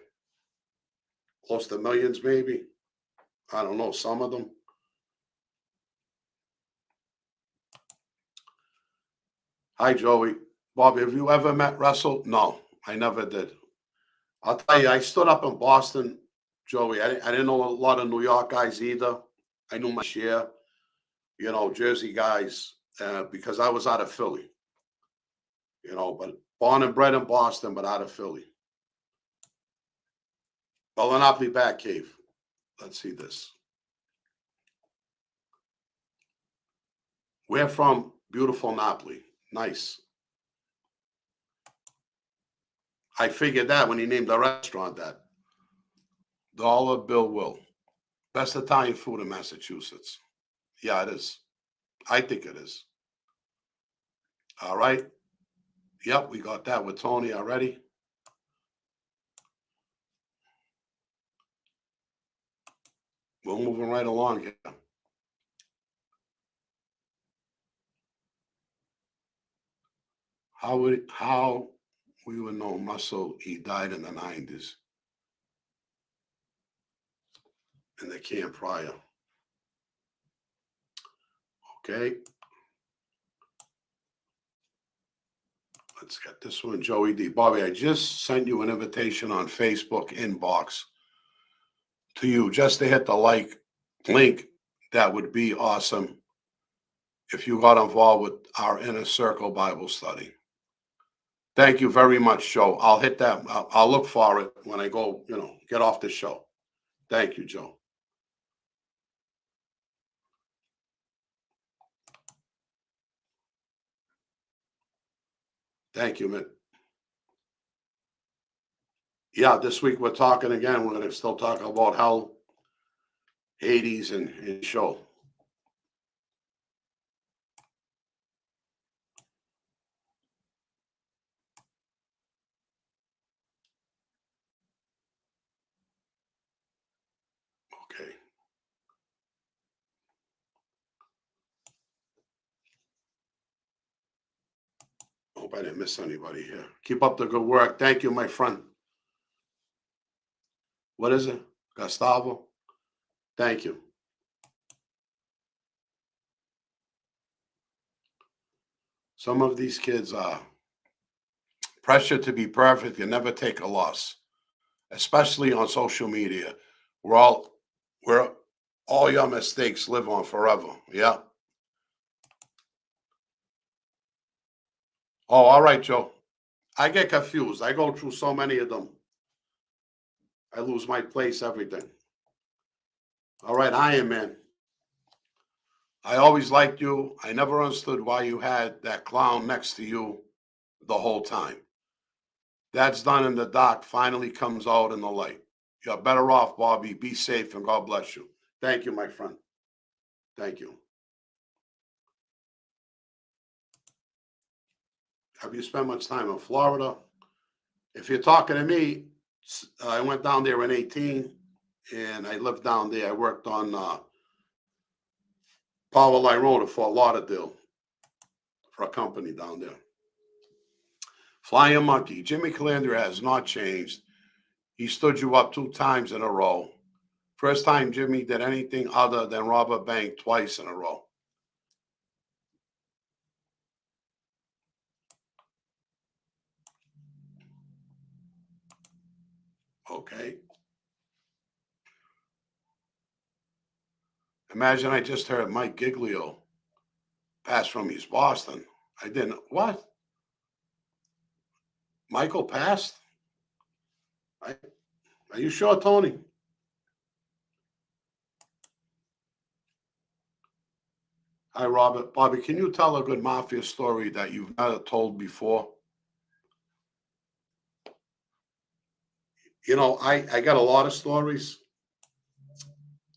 Close to millions, maybe. I don't know, some of them. Hi, Joey. Bobby, have you ever met Russell? No, I never did. I'll tell you, I stood up in Boston, Joey. I didn't know a lot of New York guys either. I knew my share, Jersey guys, because I was out of Philly, but born and bred in Boston, but out of Philly. Bellinopoli Batcave. Let's see this. We're from beautiful Napoli. Nice. I figured that when he named the restaurant that. Dollar Bill Will. Best Italian food in Massachusetts. Yeah, it is. I think it is. All right. Yep, we got that with Tony already. We're moving right along here. How we would know Russell? He died in the 90s in the camp prior. Okay. Let's get this one, Joey D. Bobby, I just sent you an invitation on Facebook inbox to you just to hit the link. That would be awesome if you got involved with our Inner Circle Bible study. Thank you very much, Joe. I'll hit that. I'll look for it when I go, get off the show. Thank you, Joe. Thank you, man. Yeah, this week we're talking again. We're going to still talk about hell, Hades, and show. Hope I didn't miss anybody here. Keep up the good work. Thank you, my friend. What is it? Gustavo? Thank you. Some of these kids are pressure to be perfect and never take a loss, especially on social media. Where all your mistakes live on forever. Yeah. Oh, all right, Joe. I get confused. I go through so many of them. I lose my place, everything. All right, Iron Man. I always liked you. I never understood why you had that clown next to you the whole time. That's done in the dark finally comes out in the light. You're better off, Bobby. Be safe and God bless you. Thank you, my friend. Thank you. Have you spent much time in Florida? If you're talking to me, I went down there in 18 and I lived down there. I worked on Power Line Road at Fort Lauderdale for a company down there. Flying Monkey. Jimmy Calandra has not changed. He stood you up 2 times in a row. First time Jimmy did anything other than rob a bank twice in a row. Okay. Imagine I just heard Mike Giglio pass from East Boston. I didn't. What? Michael passed? Are you sure, Tony? Hi, Robert. Bobby, can you tell a good Mafia story that you've never told before? You know, I got a lot of stories,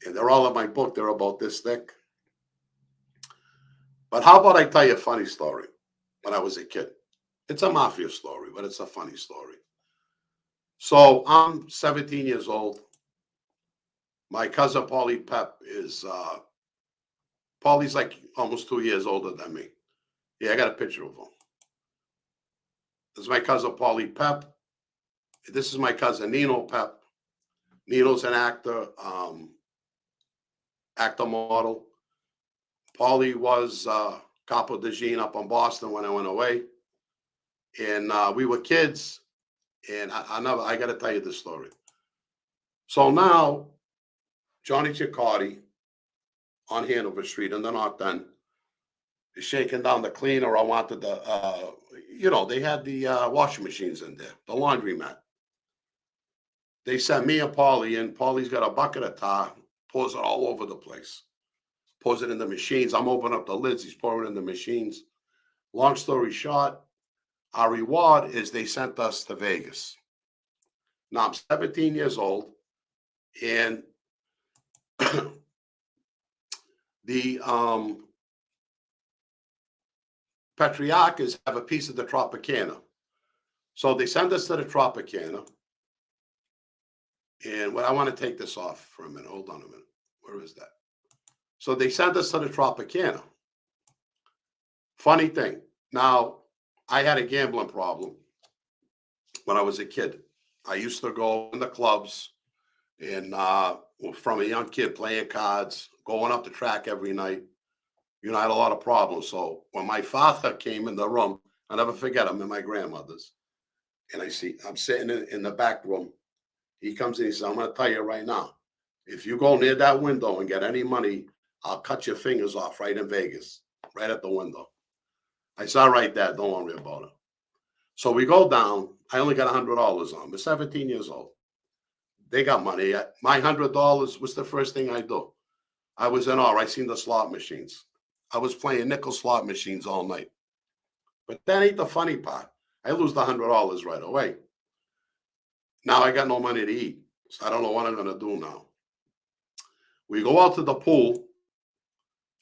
and they're all in my book. They're about this thick. But how about I tell you a funny story when I was a kid? It's a Mafia story, but it's a funny story. So I'm 17 years old. My cousin Paulie Pep is, Paulie's like almost 2 years older than me. Yeah, I got a picture of him. This is my cousin Paulie Pep. This is my cousin Nino Pep. Nino's an actor, actor model. Paulie was Capo de Gene up in Boston when I went away. And we were kids. And I got to tell you this story. So now, Johnny Ciccardi on Hanover Street in the North End is shaking down the cleaner. I wanted the, they had the washing machines in there, the laundromat. They sent me and Paulie in. Paulie's got a bucket of tar, pours it all over the place, pours it in the machines. I'm opening up the lids. He's pouring it in the machines. Long story short, our reward is they sent us to Vegas. Now I'm 17 years old, and the Patriarchas have a piece of the Tropicana. So they send us to the Tropicana. And I want to take this off for a minute. Hold on a minute. Where is that? So they sent us to the Tropicana. Funny thing. Now, I had a gambling problem when I was a kid. I used to go in the clubs and from a young kid playing cards, going up the track every night. I had a lot of problems. So when my father came in the room, I'll never forget him and my grandmother's. And I'm sitting in the back room. He comes in and he says, I'm going to tell you right now, if you go near that window and get any money, I'll cut your fingers off right in Vegas, right at the window. I said, all right, Dad, don't worry about it. So we go down. I only got $100 on. I'm 17 years old. They got money. My $100 was the first thing I do. I was in awe. I seen the slot machines. I was playing nickel slot machines all night. But that ain't the funny part. I lose the $100 right away. Now I got no money to eat. So I don't know what I'm going to do now. We go out to the pool.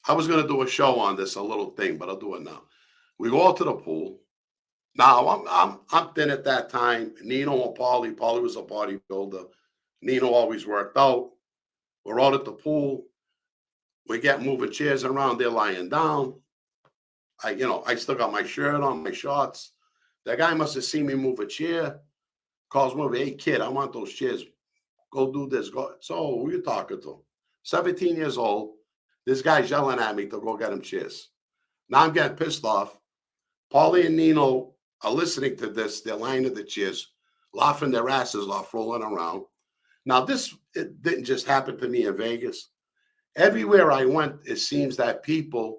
I was going to do a show on this, a little thing, but I'll do it now. We go out to the pool. Now I'm thin at that time. Nino and Paulie. Paulie was a bodybuilder. Nino always worked out. We're out at the pool. We get moving chairs around. They're lying down. I still got my shirt on, my shorts. That guy must have seen me move a chair, calls me over, hey, kid, I want those chairs. Go do this. Go. So who you talking to? 17 years old. This guy's yelling at me to go get him chairs. Now I'm getting pissed off. Paulie and Nino are listening to this. They're lying to the chairs, laughing their asses off, rolling around. Now, it didn't just happen to me in Vegas. Everywhere I went, it seems that people,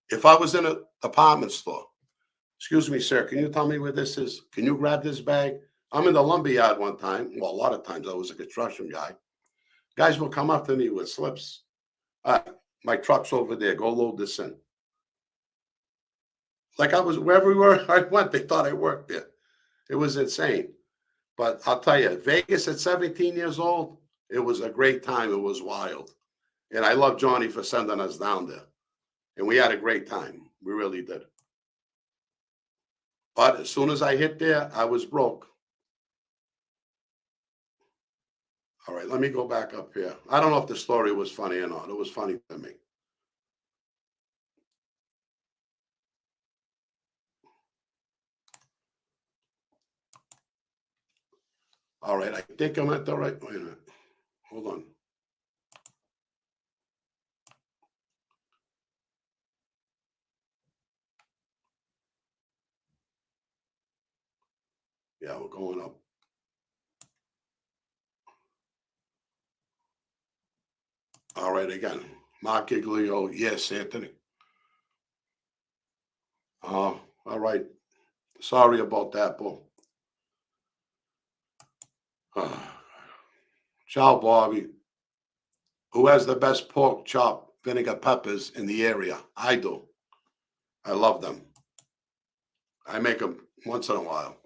if I was in an apartment store, excuse me, sir, can you tell me where this is? Can you grab this bag? I'm in the lumberyard one time. Well, a lot of times I was a construction guy. Guys will come up to me with slips. My truck's over there. Go load this in. Like I was, wherever I went, they thought I worked there. It was insane. But I'll tell you, Vegas at 17 years old, it was a great time. It was wild. And I love Johnny for sending us down there. And we had a great time. We really did. But as soon as I hit there, I was broke. All right, let me go back up here. I don't know if the story was funny or not. It was funny to me. All right, I think I'm at the right. Wait a minute. Hold on. Yeah, we're going up. All right, again. Mark Giglio. Yes, Anthony. All right. Sorry about that, Paul. Ciao, Bobby. Who has the best pork chop vinegar peppers in the area? I do. I love them. I make them once in a while.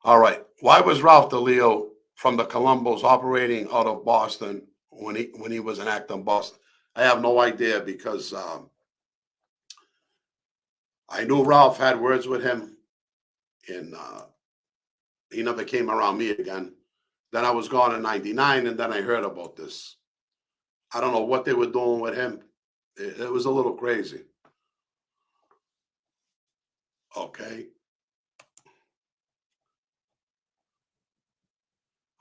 All right. Why was Ralph DeLeo from the Columbos operating out of Boston when he was an actor in Boston? I have no idea because I knew Ralph had words with him, and he never came around me again. Then I was gone in '99, and then I heard about this. I don't know what they were doing with him. It was a little crazy. Okay.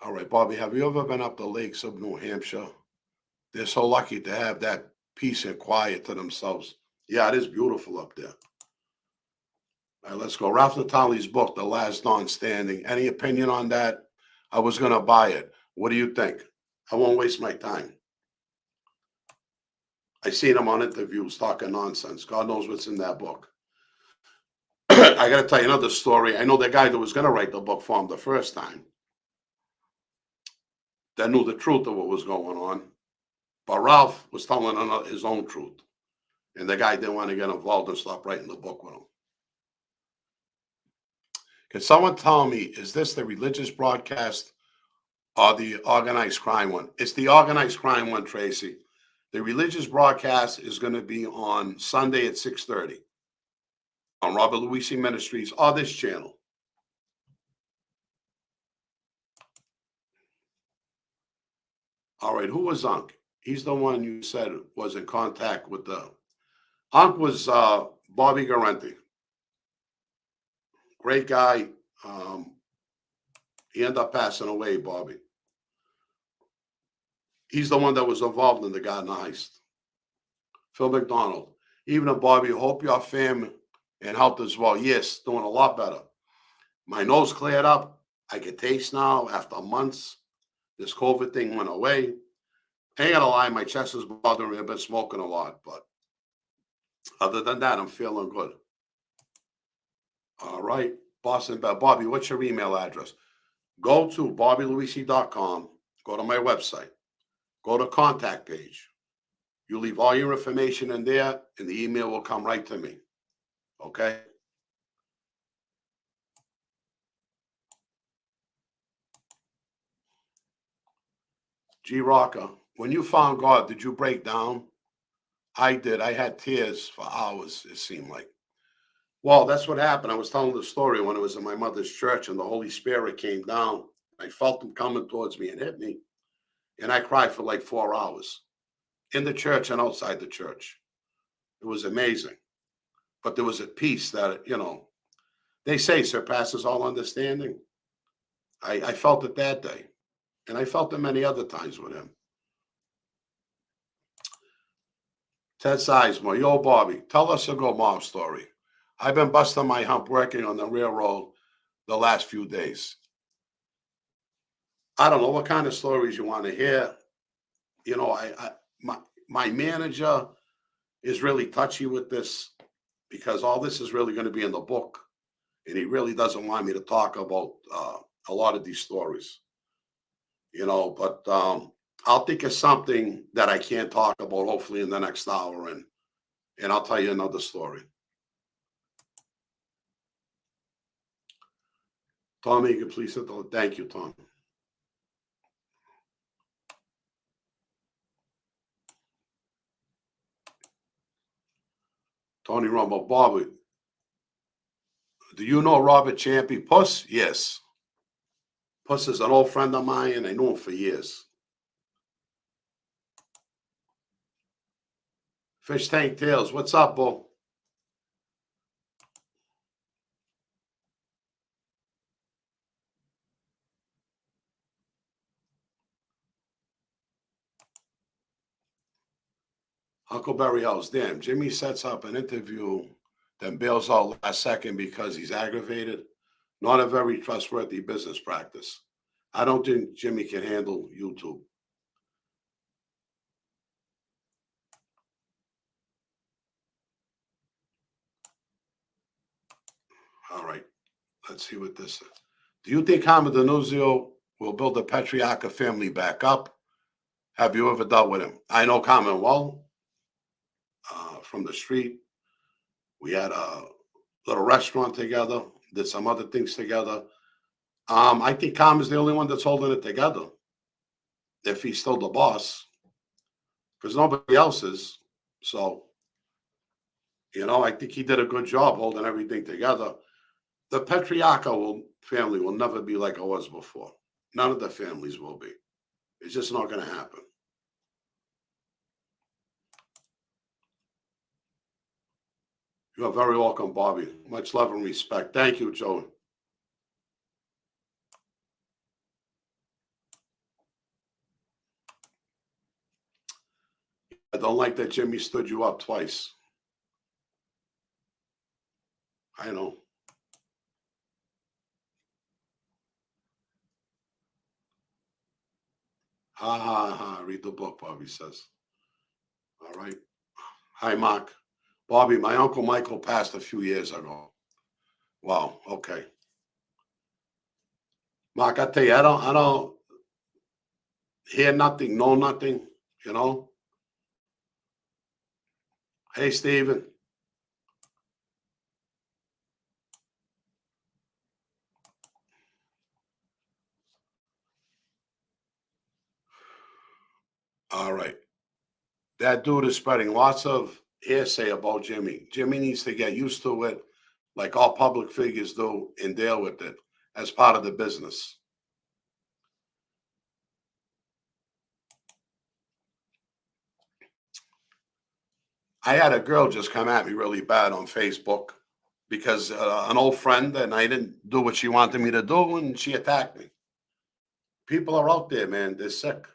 All right, Bobby, have you ever been up the lakes of New Hampshire? They're so lucky to have that peace and quiet to themselves. Yeah, it is beautiful up there. All right, let's go. Ralph Natali's book, The Last Don Standing. Any opinion on that? I was going to buy it. What do you think? I won't waste my time. I seen him on interviews talking nonsense. God knows what's in that book. I got to tell you another story. I know the guy that was going to write the book for him the first time that knew the truth of what was going on. But Ralph was telling his own truth. And the guy didn't want to get involved and stop writing the book with him. Can someone tell me, is this the religious broadcast or the organized crime one? It's the organized crime one, Tracy. The religious broadcast is going to be on Sunday at 6:30 on Robert Luisi Ministries or this channel. All right, who was Unc? He's the one you said was in contact with the... Unc was Bobby Garrenti. Great guy. He ended up passing away, Bobby. He's the one that was involved in the Garden Heist. Phil McDonald. Even a Bobby, hope your family and health as well. Yes, doing a lot better. My nose cleared up. I can taste now after months. This COVID thing went away. I ain't gonna lie, my chest is bothering me. I've been smoking a lot, but other than that, I'm feeling good. All right, Boston Bell. Bobby, what's your email address? Go to bobbyluisi.com. Go to my website. Go to contact page. You leave all your information in there, and the email will come right to me. Okay? G. Rocker, when you found God, did you break down? I did. I had tears for hours, it seemed like. Well, that's what happened. I was telling the story when it was in my mother's church, and the Holy Spirit came down. I felt him coming towards me and hit me. And I cried for like 4 hours in the church and outside the church. It was amazing. But there was a peace that, They say surpasses all understanding. I felt it that day, and I felt it many other times with him. Ted Sizemore, yo, Bobby, tell us a good mob story. I've been busting my hump working on the railroad the last few days. I don't know what kind of stories you want to hear. You know, my manager is really touchy with this because all this is really going to be in the book, and he really doesn't want me to talk about a lot of these stories. You know, but I'll think of something that I can't talk about, hopefully in the next hour, and I'll tell you another story. Tommy, you can please sit down. Thank you, Tom. Tony Rumble, Bobby, do you know Robert Champy? Puss? Yes. Puss is an old friend of mine, and I knew him for years. Fish Tank Tales, what's up, Bo? Huckleberry House, damn, Jimmy sets up an interview, then bails out last second because he's aggravated. Not a very trustworthy business practice. I don't think Jimmy can handle YouTube. All right, let's see what this is. Do you think Hamid Danuzio will build the Petriarca family back up? Have you ever dealt with him? I know Carmen well from the street. We had a little restaurant together, did some other things together. I think Carmen's the only one that's holding it together, if he's still the boss, because nobody else is. So, you know, I think he did a good job holding everything together. The Petriarca family will never be like it was before. None of the families will be. It's just not going to happen. You're very welcome, Bobby. Much love and respect. Thank you, Joe. I don't like that Jimmy stood you up twice. I know. Ha ha ha. Read the book, Bobby says. All right. Hi, Mark. Bobby, my Uncle Michael passed a few years ago. Wow, okay. Mark, I tell you, I don't hear nothing, know nothing, you know. Hey, Steven. All right. That dude is spreading lots of hearsay about Jimmy. Jimmy needs to get used to it, like all public figures do, and deal with it as part of the business. I had a girl just come at me really bad on Facebook because an old friend, and I didn't do what she wanted me to do, and she attacked me. People are out there, man. They're sick.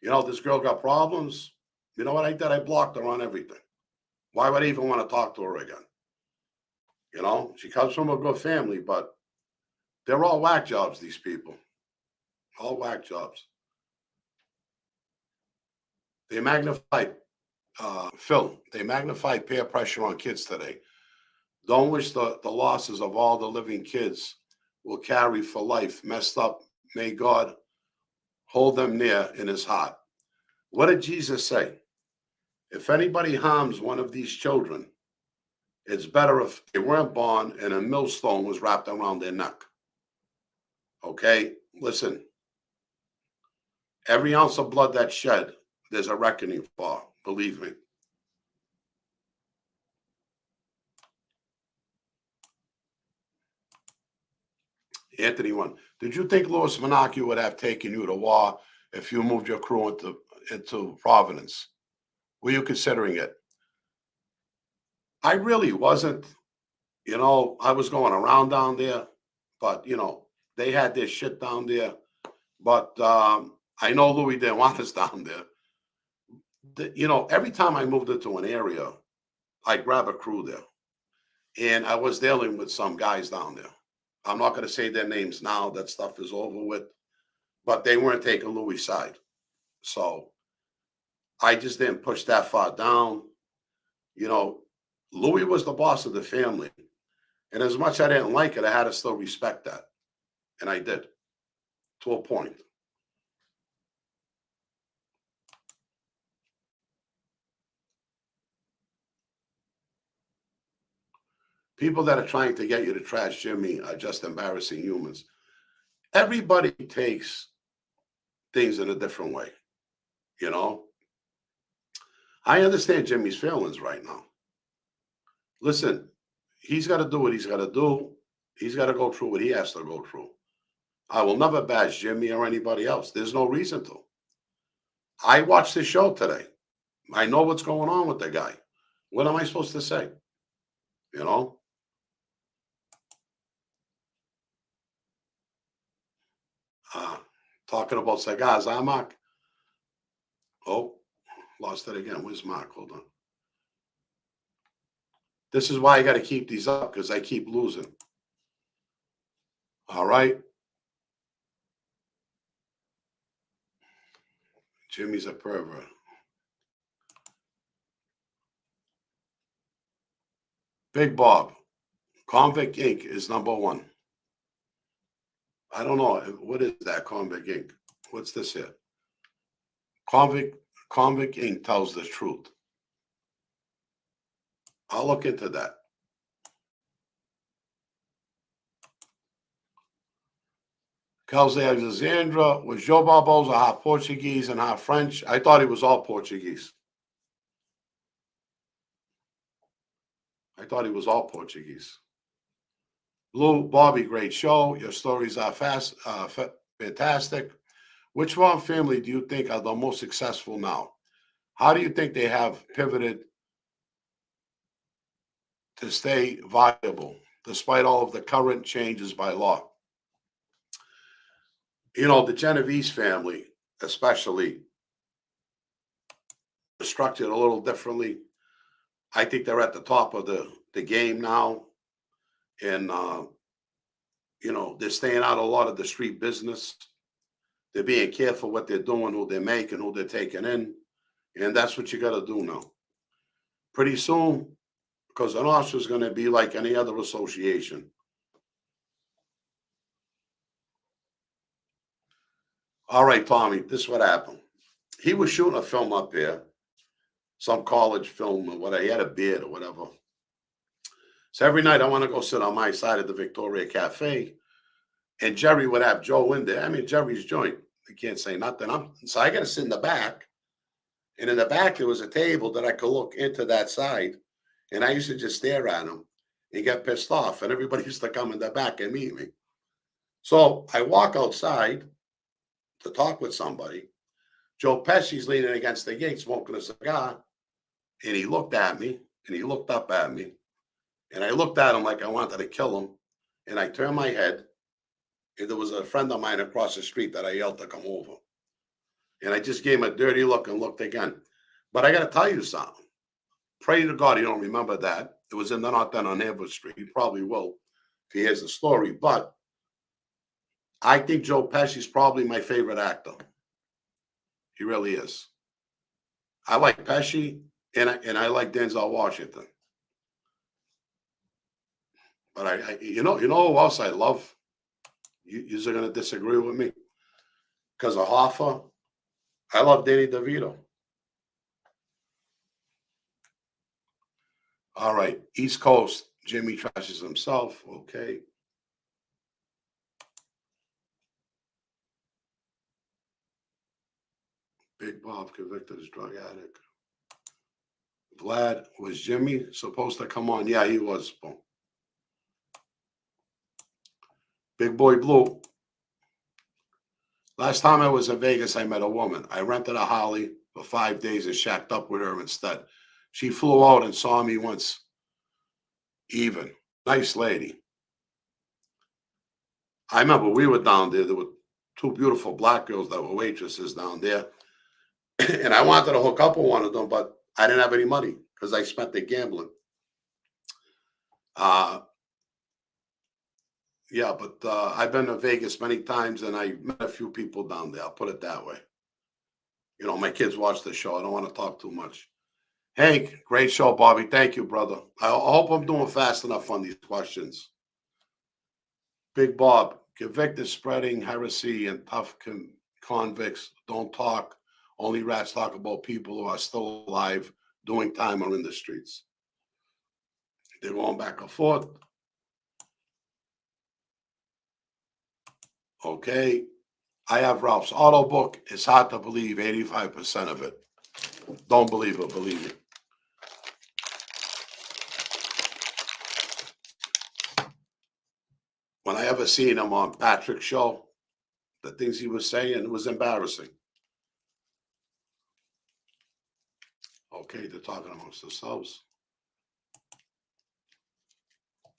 You know, this girl got problems. You know what I did? I blocked her on everything. Why would I even want to talk to her again? You know, she comes from a good family, but they're all whack jobs, these people. All whack jobs. They magnify, Phil, they magnify peer pressure on kids today. Don't wish the losses of all the living kids will carry for life messed up. May God hold them near in his heart. What did Jesus say? If anybody harms one of these children, it's better if they weren't born and a millstone was wrapped around their neck. Okay? Listen, every ounce of blood that's shed, there's a reckoning for, believe me. Anthony one, did you think Louis Monarchy would have taken you to war if you moved your crew into Providence? Were you considering it? I really wasn't. You know, I was going around down there, but you know, they had their shit down there. But I know Louis didn't want us down there. You know, every time I moved into an area, I grab a crew there. And I was dealing with some guys down there. I'm not going to say their names now. That stuff is over with. But they weren't taking Louis' side. So I just didn't push that far down. You know, Louis was the boss of the family. And as much as I didn't like it, I had to still respect that. And I did, to a point. People that are trying to get you to trash Jimmy are just embarrassing humans. Everybody takes things in a different way, you know? I understand Jimmy's feelings right now. Listen, he's got to do what he's got to do. He's got to go through what he has to go through. I will never bash Jimmy or anybody else. There's no reason to. I watched the show today. I know what's going on with the guy. What am I supposed to say? You know? Talking about cigars, huh, Mark? Oh, lost it again. Where's Mark? Hold on. This is why I got to keep these up, because I keep losing. All right. Jimmy's a pervert. Big Bob. Convict Inc. is #1. I don't know. What is that, Convict Inc.? What's this here? Convict Inc. tells the truth. I'll look into that. Alexandra, was Joe Barboza half Portuguese and half French? I thought he was all Portuguese. I thought he was all Portuguese. Lou, Bobby, great show. Your stories are fantastic. Which one family do you think are the most successful now? How do you think they have pivoted to stay viable despite all of the current changes by law? You know, the Genovese family, especially, is structured a little differently. I think they're at the top of the game now. And, you know, they're staying out a lot of the street business. They're being careful what they're doing, who they're making, who they're taking in. And that's what you got to do now. Pretty soon, because an officer is going to be like any other association. All right, Tommy, this is what happened. He was shooting a film up here, some college film or whatever. He had a beard or whatever. So every night I want to go sit on my side of the Victoria Cafe, and Jerry would have Joe in there. I mean, Jerry's joint. I can't say nothing. So I got to sit in the back. And in the back, there was a table that I could look into that side. And I used to just stare at him and get pissed off. And everybody used to come in the back and meet me. So I walk outside to talk with somebody. Joe Pesci's leaning against the gate smoking a cigar. And he looked at me and he looked up at me. And I looked at him like I wanted to kill him. And I turned my head. And there was a friend of mine across the street that I yelled to come over. And I just gave him a dirty look and looked again. But I got to tell you something. Pray to God you don't remember that. It was in the North End on Edward Street. He probably will if he hears the story. But I think Joe Pesci's probably my favorite actor. He really is. I like Pesci and I like Denzel Washington. But you know who else I love? You're going to disagree with me because of Hoffa. I love Danny DeVito. All right, East Coast. Jimmy trashes himself. Okay. Big Bob convicted as drug addict. Vlad, was Jimmy supposed to come on? Yeah, he was. Big Boy Blue. Last time I was in Vegas, I met a woman. I rented a Holly for 5 days and shacked up with her instead. She flew out and saw me once even. Nice lady. I remember we were down there. There were two beautiful black girls that were waitresses down there. And I wanted to hook up with one of them, but I didn't have any money because I spent it gambling. Uh, yeah, but I've been to Vegas many times and I met a few people down there. I'll put it that way. You know, my kids watch the show. I don't want to talk too much. Hank, great show, Bobby. Thank you, brother. I hope I'm doing fast enough on these questions. Big Bob, convicted spreading heresy and tough convicts don't talk. Only rats talk about people who are still alive, doing time or in the streets. They're going back and forth. Okay. I have Ralph's auto book. It's hard to believe 85% of it. Don't believe it, believe it. When I ever seen him on Patrick's show, the things he was saying was embarrassing. Okay, they're talking amongst themselves.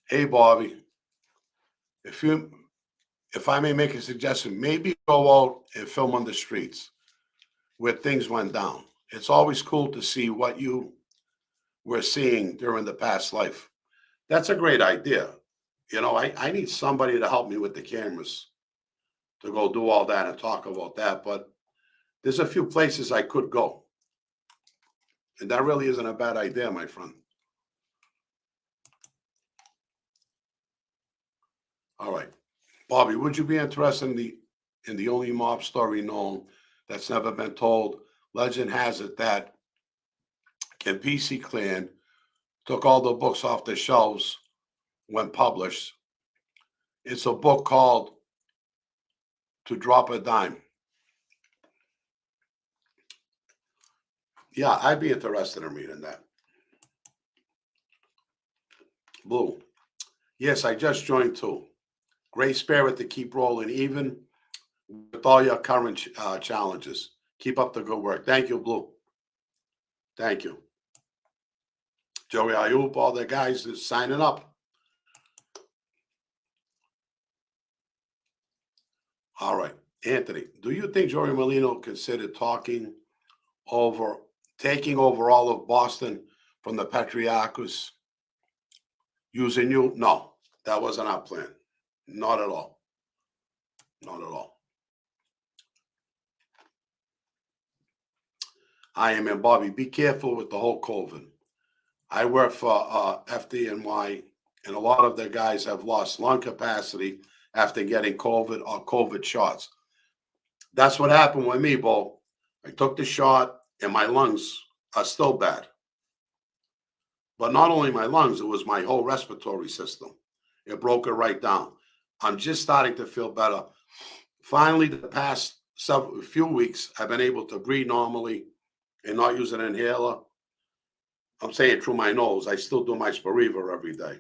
Hey, Bobby, if I may make a suggestion, maybe go out and film on the streets where things went down. It's always cool to see what you were seeing during the past life. That's a great idea. You know, I need somebody to help me with the cameras to go do all that and talk about that. But there's a few places I could go. And that really isn't a bad idea, my friend. All right. Bobby, would you be interested in the only mob story known that's never been told? Legend has it that PC Clan took all the books off the shelves when published. It's a book called To Drop a Dime. Yeah, I'd be interested in reading that. Blue. Yes, I just joined too. Great spirit to keep rolling, even with all your current challenges. Keep up the good work. Thank you, Blue. Thank you. Joey Ayub, all the guys is signing up. All right. Anthony, do you think Joey Molino considered taking over all of Boston from the Patriarchs using you? No, that wasn't our plan. Not at all. Not at all. I am in Bobby. Be careful with the whole COVID. I work for FDNY, and a lot of the guys have lost lung capacity after getting COVID or COVID shots. That's what happened with me, Bo. I took the shot, and my lungs are still bad. But not only my lungs, it was my whole respiratory system. It broke it right down. I'm just starting to feel better. Finally, the past few weeks, I've been able to breathe normally and not use an inhaler. I'm saying through my nose. I still do my Spiriva every day.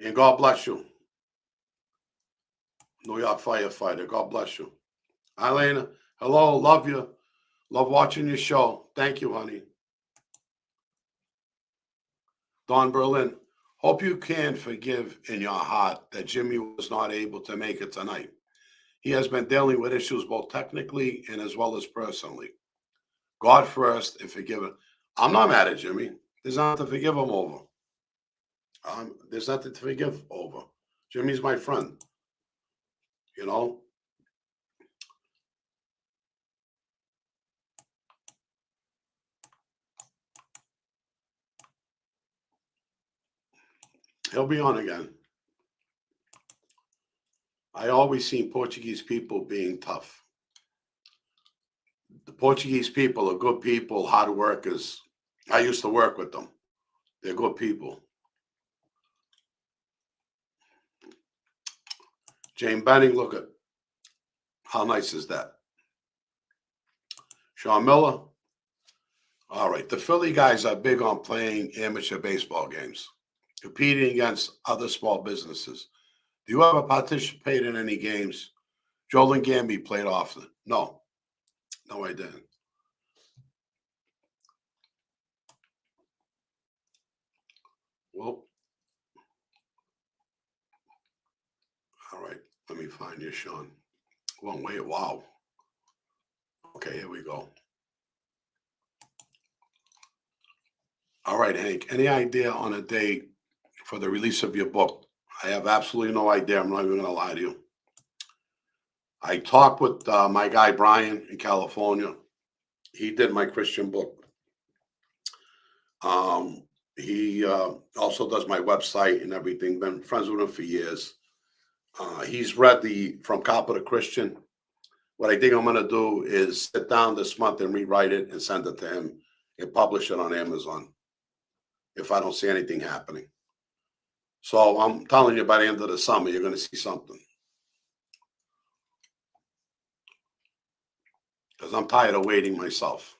And God bless you. New York firefighter. God bless you. Elena, hello. Love you. Love watching your show. Thank you, honey. Don Berlin, hope you can forgive in your heart that Jimmy was not able to make it tonight. He has been dealing with issues both technically and as well as personally. God first and forgive him. I'm not mad at Jimmy. There's nothing to forgive him over. There's nothing to forgive over. Jimmy's my friend. You know? He'll be on again. I always seen Portuguese people being tough. The Portuguese people are good people, hard workers. I used to work with them. They're good people. Jane Benning, look at how nice is that? Sean Miller. All right. The Philly guys are big on playing amateur baseball games, competing against other small businesses. Do you ever participate in any games? Joel and Gamby played often. No. No, I didn't. Well, all right. Let me find you, Sean. Well, wait, wow. Okay, here we go. All right, Hank. Any idea on a date for the release of your book? I have absolutely no idea. I'm not even going to lie to you. I talked with my guy Brian in California. He did my Christian book. He also does my website and everything. Been friends with him for years. He's read the From Copper to Christian. What I think I'm going to do is sit down this month and rewrite it and send it to him and publish it on Amazon if I don't see anything happening. So I'm telling you, by the end of the summer, you're going to see something. Because I'm tired of waiting myself.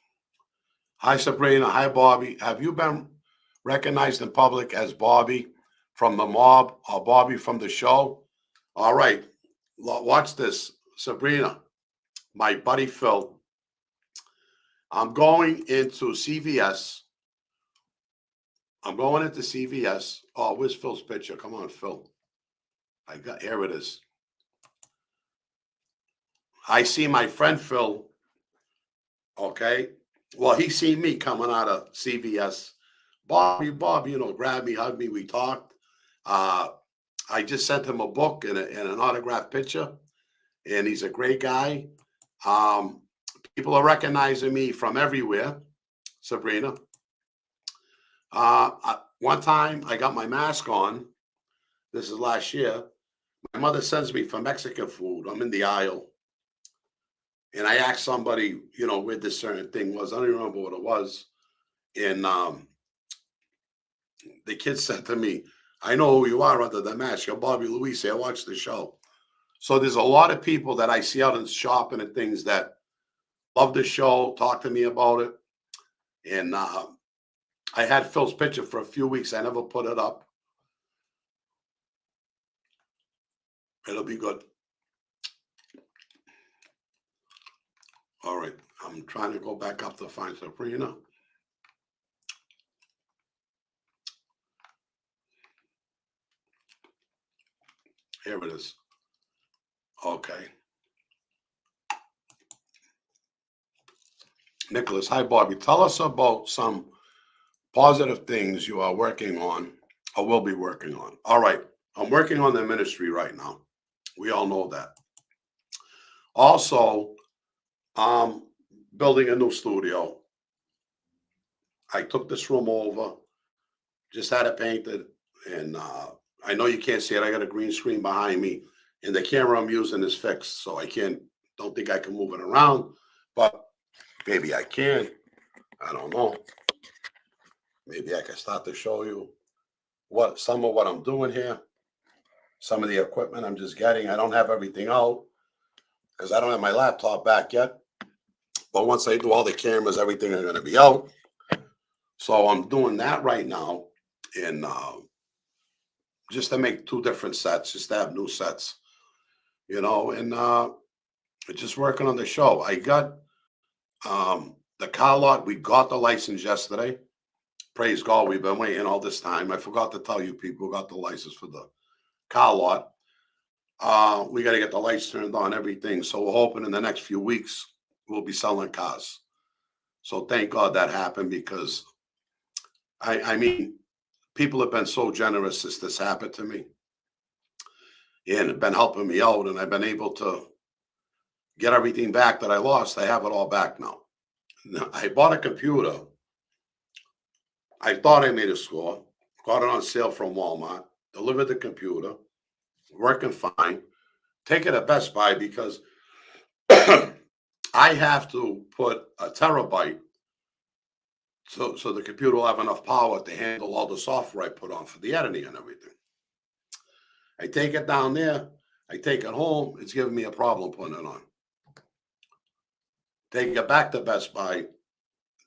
Hi, Sabrina. Hi, Bobby. Have you been recognized in public as Bobby from the mob or Bobby from the show? All right. Watch this. Sabrina, my buddy Phil. I'm going into CVS. Oh, where's Phil's picture? Come on, Phil. Here it is. I see my friend Phil. Okay. Well, he seen me coming out of CVS. Bob, grabbed me, hugged me. We talked. I just sent him a book and an autographed picture, and he's a great guy. People are recognizing me from everywhere, Sabrina. One time I got my mask on. This is last year. My mother sends me for Mexican food. I'm in the aisle. And I asked somebody, where this certain thing was. I don't even remember what it was. And the kid said to me, I know who you are under the mask. You're Bobby Luisi. I watched the show. So there's a lot of people that I see out in shopping and things that love the show, talk to me about it. And I had Phil's picture for a few weeks. I never put it up. It'll be good. All right. I'm trying to go back up to find Sabrina. Here it is. Okay. Nicholas, hi, Bobby. Tell us about some positive things you are working on or will be working on. All right. I'm working on the ministry right now. We all know that. Also, I'm building a new studio. I took this room over, just had it painted, and I know you can't see it. I got a green screen behind me, and the camera I'm using is fixed, so don't think I can move it around, but maybe I can. I don't know. Maybe I can start to show you some of what I'm doing here. Some of the equipment I'm just getting. I don't have everything out because I don't have my laptop back yet. But once I do all the cameras, everything are going to be out. So I'm doing that right now, and just to make 2 different sets, just to have new sets, and just working on the show. I got the car lot. We got the license yesterday. Praise God, we've been waiting all this time. I forgot to tell you people, got the license for the car lot. We got to get the lights turned on, everything. So we're hoping in the next few weeks we'll be selling cars. So thank God that happened, because I mean, people have been so generous since this happened to me and have been helping me out, and I've been able to get everything back that I lost. I have it all back now. I bought a computer. I thought I made a score, got it on sale from Walmart, delivered the computer, working fine. Take it to Best Buy because I have to put a terabyte so the computer will have enough power to handle all the software I put on for the editing and everything. I take it down there. I take it home. It's giving me a problem putting it on. Take it back to Best Buy.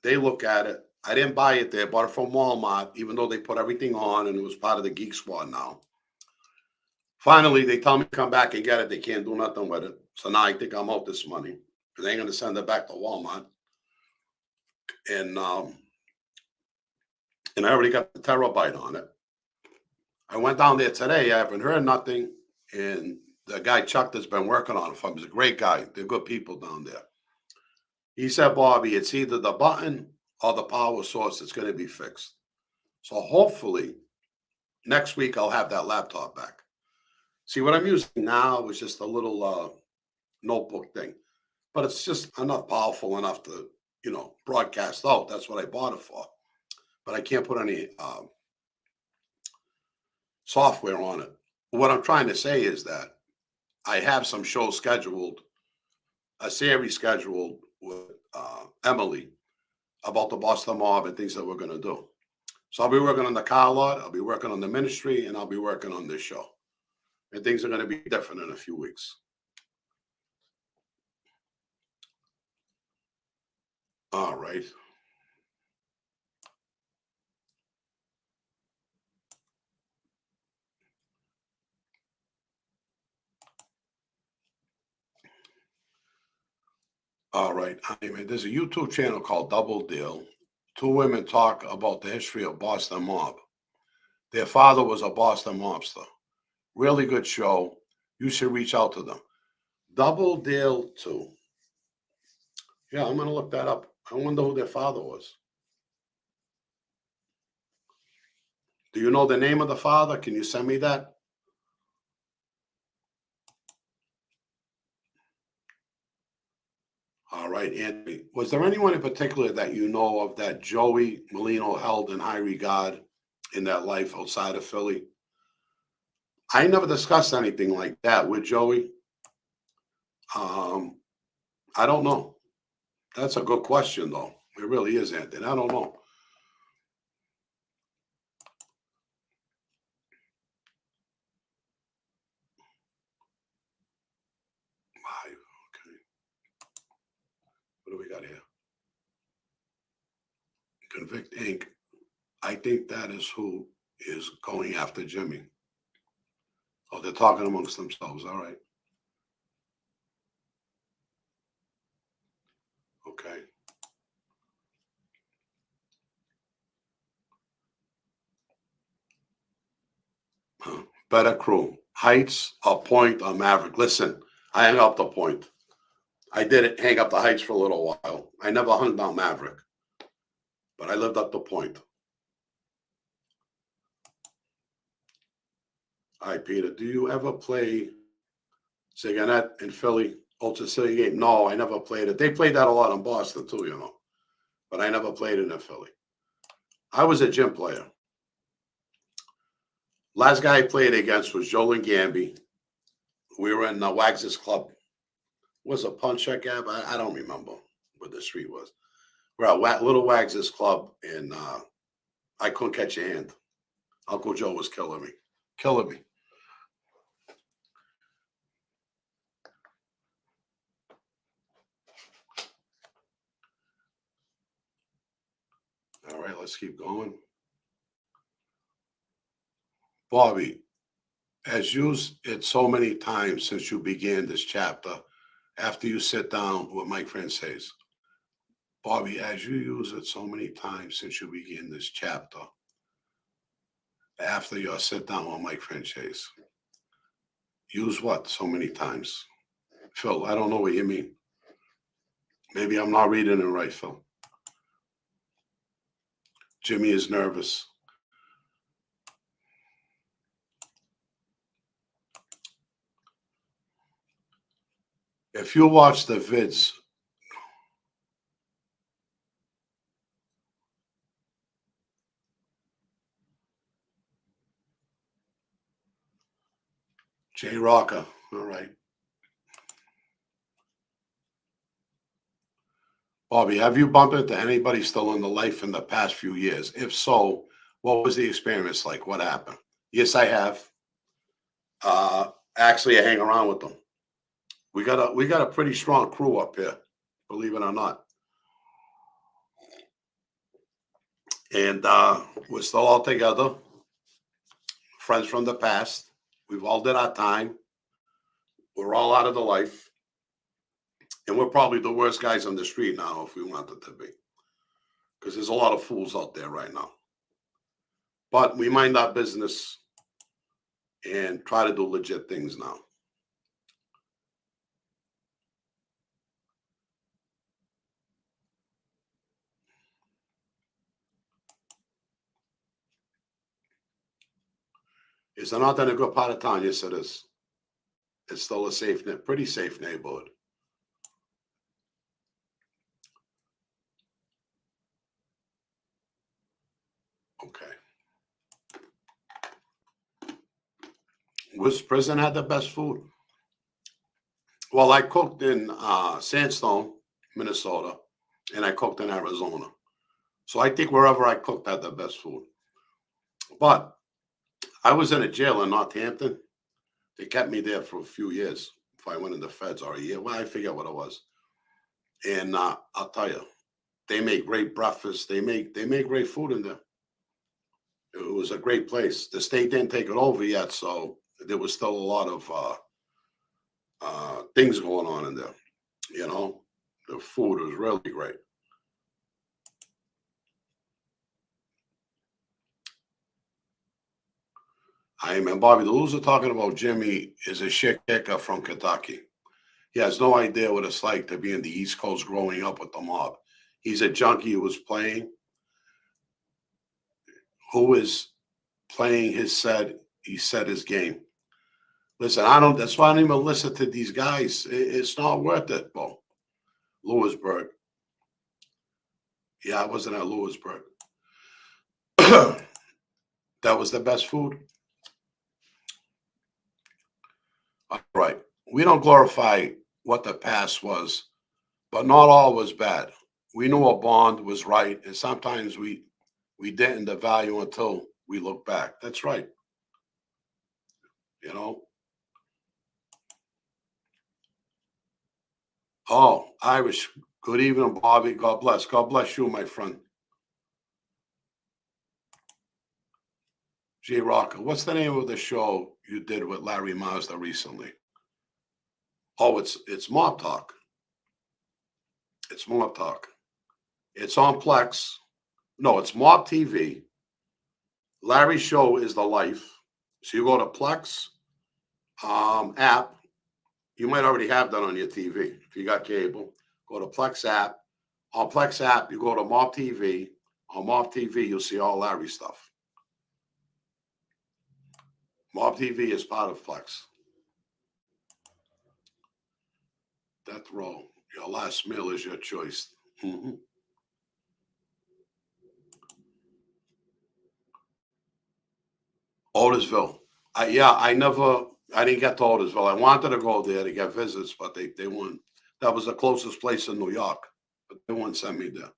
They look at it. I didn't buy it there. Bought it from Walmart, even though they put everything on and it was part of the Geek Squad now. Finally, they tell me to come back and get it. They can't do nothing with it. So now I think I'm out this money. They ain't going to send it back to Walmart. And I already got the terabyte on it. I went down there today. I haven't heard nothing. And the guy Chuck that's been working on it for me is a great guy. They're good people down there. He said, Bobby, it's either the button or the power source that's going to be fixed. So hopefully next week I'll have that laptop back. See, what I'm using now is just a little notebook thing, but it's just enough powerful enough to, broadcast out. That's what I bought it for. But I can't put any software on it. What I'm trying to say is that I have some shows scheduled, a series scheduled with Emily about the Boston Mob and things that we're going to do. So I'll be working on the car lot, I'll be working on the ministry, and I'll be working on this show. And things are going to be different in a few weeks. All right. All right. I mean, there's a YouTube channel called Double Deal. Two women talk about the history of Boston Mob. Their father was a Boston mobster. Really good show. You should reach out to them. Double Deal 2. Yeah, I'm going to look that up. I wonder who their father was. Do you know the name of the father? Can you send me that? All right, Anthony. Was there anyone in particular that you know of that Joey Molino held in high regard in that life outside of Philly? I never discussed anything like that with Joey. I don't know. That's a good question, though. It really is, Anthony. I don't know. Live. Okay. What do we got here? Convict Inc. I think that is who is going after Jimmy. Oh, they're talking amongst themselves. All right. Okay. Better crew. Heights, a Point, or Maverick. Listen, I hung up the Point. I did hang up the Heights for a little while. I never hung down Maverick, but I lived up the Point. All right, Peter, do you ever play Siganet in Philly? Ultra City game? No, I never played it. They played that a lot in Boston too, but I never played it in Philly. I was a gym player. Last guy I played against was Joel Gamby. We were in the Wags's Club. Was a punch check app? I don't remember what the street was. We're at Little Wags's Club, and I couldn't catch a hand. Uncle Joe was killing me. All right, let's keep going. Bobby, as used it so many times since you began this chapter, after you sit down with Mike Franzese. Bobby, as you use it so many times since you began this chapter, after your sit down with Mike Franzese. Use what so many times? Phil, I don't know what you mean. Maybe I'm not reading it right, Phil. Jimmy is nervous. If you watch the vids, Jay Rocker, all right. Bobby, have you bumped into anybody still in the life in the past few years? If so, what was the experience like? What happened? Yes, I have. Actually, I hang around with them. We got a pretty strong crew up here, believe it or not. And we're still all together. Friends from the past. We've all did our time. We're all out of the life. And we're probably the worst guys on the street now if we wanted to be. Because there's a lot of fools out there right now. But we mind our business. and try to do legit things now. Is it not in a good part of town? Yes, it is. It's still a safe, pretty safe neighborhood. Okay. Which prison had the best food? Well, I cooked in Sandstone, Minnesota, and I cooked in Arizona. So I think wherever I cooked had the best food. But I was in a jail in Northampton. They kept me there for a few years if I went in the feds, or a year. Well, I forget what it was. And I'll tell you, they make great breakfast. They make great food in there. It was a great place. The state didn't take it over yet, so there was still a lot of things going on in there. You know, the food was really great. And Bobby, the loser talking about Jimmy is a shit kicker from Kentucky. He has no idea what it's like to be in the East Coast growing up with the mob. He's a junkie who was playing, who is playing he said his game. Listen, that's why I don't even listen to these guys. It's not worth it, Bo. Lewisburg. Yeah, I wasn't at Lewisburg. That was the best food. All right. We don't glorify what the past was, but not all was bad. We knew a bond was right, and sometimes we didn't the value until we look back. That's right. You know. Oh, Irish. Good evening, Bobby. God bless. God bless you, my friend. J Rocker, what's the name of the show you did with Larry Mazda recently? Oh, it's Mob Talk. It's Mob Talk. It's on Plex. No, it's Mob TV. Larry's show is the life. So you go to Plex app. You might already have that on your TV. If you got cable, go to Plex app. On Plex app, you go to Mob TV. On Mob TV, you'll see all Larry stuff. Mob TV is part of Plex. Death Row. Your last meal is your choice. Mm-hmm. Otisville. I didn't get to Otisville. I wanted to go there to get visits, but they wouldn't. That was the closest place in New York, but they wouldn't send me there.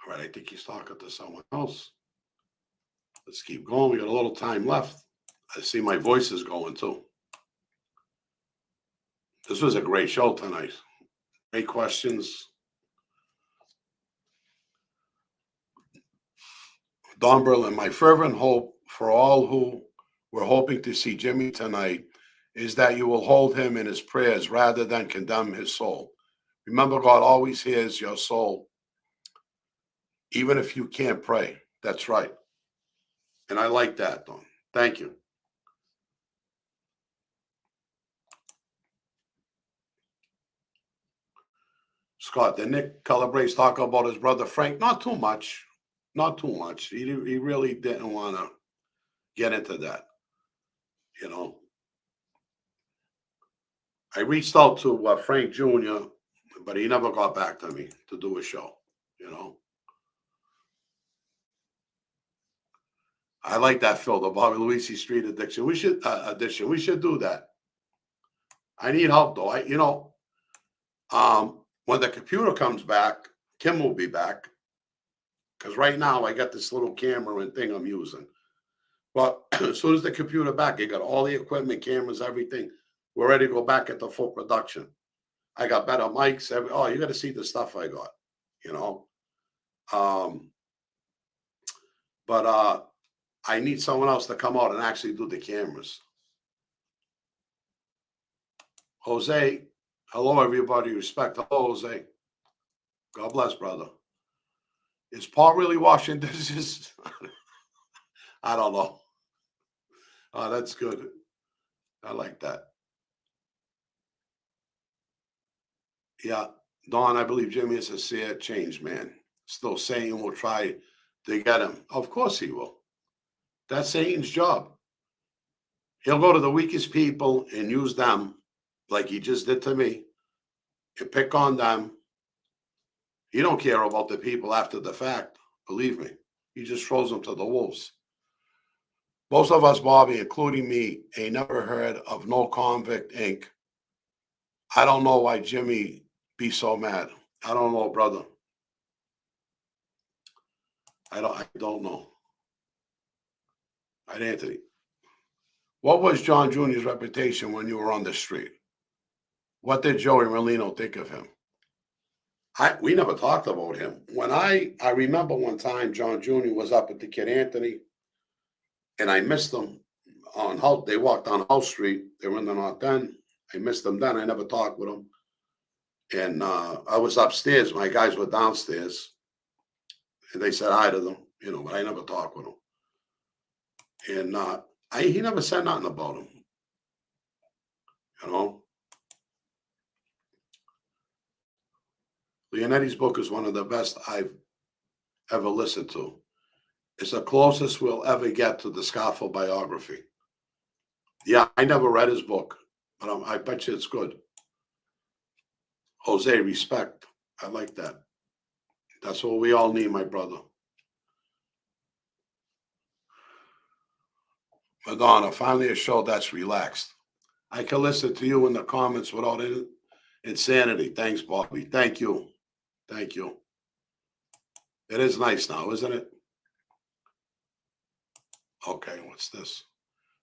All right, I think he's talking to someone else. Let's keep going. We got a little time left. I see my voice is going too. This was a great show tonight. Great questions. Don Berlin, my fervent hope for all who were hoping to see Jimmy tonight is that you will hold him in his prayers rather than condemn his soul. Remember, God always hears your soul, even if you can't pray. That's right. And I like that, Don. Thank you. Scott, did Nick Calabrese talk about his brother Frank? Not too much. Not too much. He really didn't want to get into that. You know, I reached out to Frank Jr., but he never got back to me to do a show. You know, I like that, Phil, the Bobby Luisi Street addiction. We should We should do that. I need help though. When the computer comes back, Kim will be back. Because right now I got this little camera and thing I'm using. But as soon as the computer back, I got all the equipment, cameras, everything. We're ready to go back at the full production. I got better mics. You got to see the stuff I got, you know. But I need someone else to come out and actually do the cameras. Jose, hello everybody. Respect. Hello, Jose. God bless, brother. Is Paul really washing dishes? I don't know. Oh, that's good. I like that. Yeah, Don, I believe Jimmy is a sincere change man. Still Satan will try to get him. Of course he will. That's Satan's job. He'll go to the weakest people and use them like he just did to me and pick on them. He don't care about the people after the fact. Believe me. He just throws them to the wolves. Most of us, Bobby, including me, ain't never heard of No Convict Inc. I don't know why Jimmy be so mad. I don't know, brother. I don't know. All right, Anthony. What was John Jr.'s reputation when you were on the street? What did Joey Merlino think of him? We never talked about him. When I remember one time John Jr. was up at the Kid Anthony, and I missed them on Hull. They walked on Hull Street. They were in the North End. I missed them then. I never talked with them. And I was upstairs. My guys were downstairs. And they said hi to them, but I never talked with them. And he never said nothing about him. Leonetti's book is one of the best I've ever listened to. It's the closest we'll ever get to the Scarfo biography. Yeah, I never read his book, but I bet you it's good. Jose, respect. I like that. That's what we all need, my brother. Madonna, finally a show that's relaxed. I can listen to you in the comments without insanity. Thanks, Bobby. Thank you. Thank you. It is nice now, isn't it? Okay, what's this?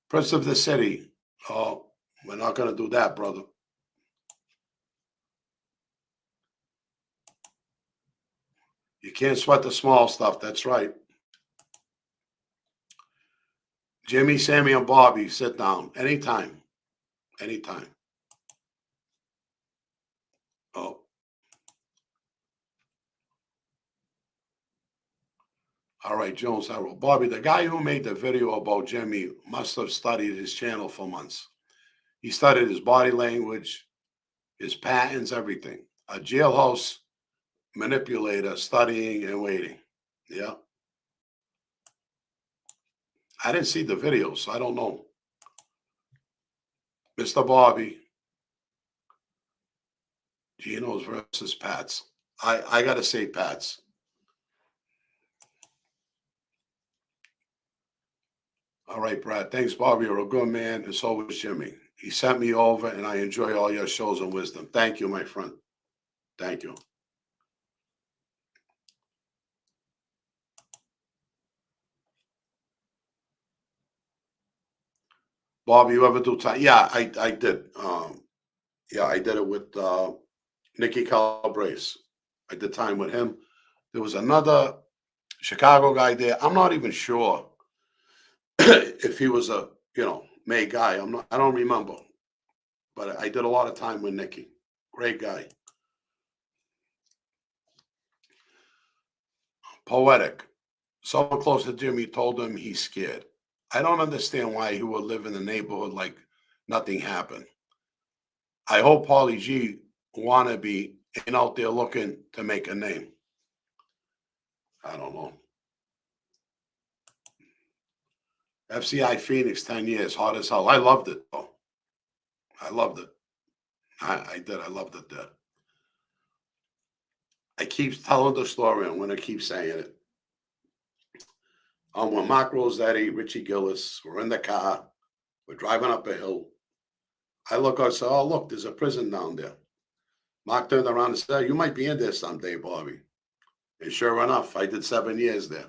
Prince of the City. Oh, we're not going to do that, brother. You can't sweat the small stuff. That's right. Jimmy, Sammy, and Bobby, sit down. Anytime. Anytime. Oh. All right, Jones. Bobby, the guy who made the video about Jimmy must have studied his channel for months. He studied his body language, his patterns, everything. A jailhouse manipulator studying and waiting. Yeah. I didn't see the video, so I don't know. Mr. Bobby. Geno's versus Pats. I got to say Pats. All right, Brad. Thanks, Bobby. You're a good man, and so was Jimmy. He sent me over, and I enjoy all your shows and wisdom. Thank you, my friend. Thank you. Bobby, you ever do time? Yeah, I did. Yeah, I did it with Nicky Calabrese. I did time with him. There was another Chicago guy there. I'm not even sure if he was a May guy. I don't remember, but I did a lot of time with Nicky. Great guy. Poetic. Someone close to Jimmy told him he's scared. I don't understand why he would live in the neighborhood like nothing happened. I hope Paulie G wannabe ain't out there looking to make a name. I don't know. FCI Phoenix, 10 years, hot as hell. I loved it, though. I loved it. I did. I loved it there. I keep telling the story. I'm going to keep saying it. When Mark Rossetti, Richie Gillis, we're in the car. We're driving up a hill. I look, I say, oh, look, there's a prison down there. Mark turned around and said, you might be in there someday, Bobby. And sure enough, I did 7 years there.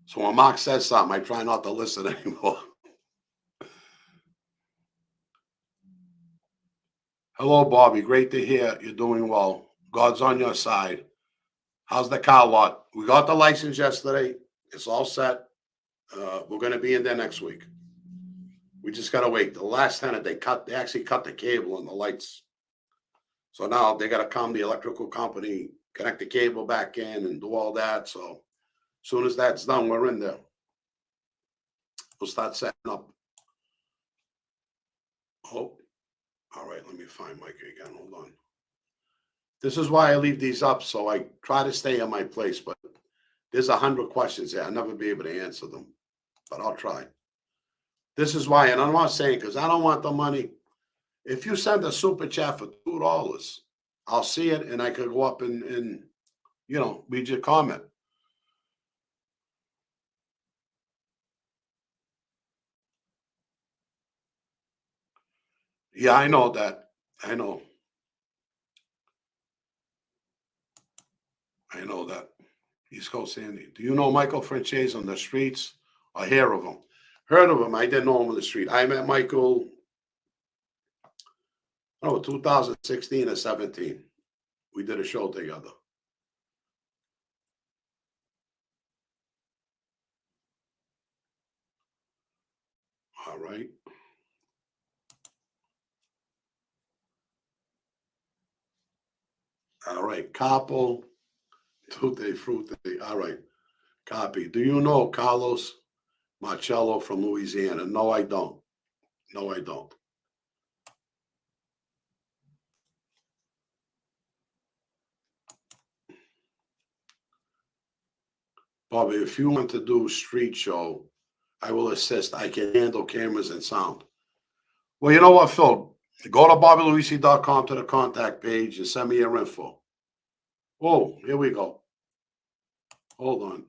So when Mark says something, I try not to listen anymore. Hello, Bobby. Great to hear you're doing well. God's on your side. How's the car lot? We got the license yesterday. It's all set. We're going to be in there next week. We just got to wait. The last tenant, they actually cut the cable and the lights. So now they got to come, the electrical company, connect the cable back in and do all that. So as soon as that's done, we're in there. We'll start setting up. Oh, all right. Let me find Mike again. Hold on. This is why I leave these up. So I try to stay in my place, but there's 100 questions there. I'll never be able to answer them, but I'll try. This is why, and I'm not saying because I don't want the money. If you send a super chat for $2, I'll see it and I could go up and read your comment. Yeah, I know that. I know that. East Coast Sandy. Do you know Michael Franzese on the streets or hear of him? Heard of him. I didn't know him on the street. I met Michael, 2016 or 17. We did a show together. All right. All right. Capo, Tutte Frutte. All right. Copy. Do you know Carlos Marcello from Louisiana? No, I don't. No, I don't. Bobby, if you want to do street show, I will assist. I can handle cameras and sound. Well, you know what, Phil? Go to BobbyLuisi.com to the contact page and send me your info. Oh, here we go. Hold on.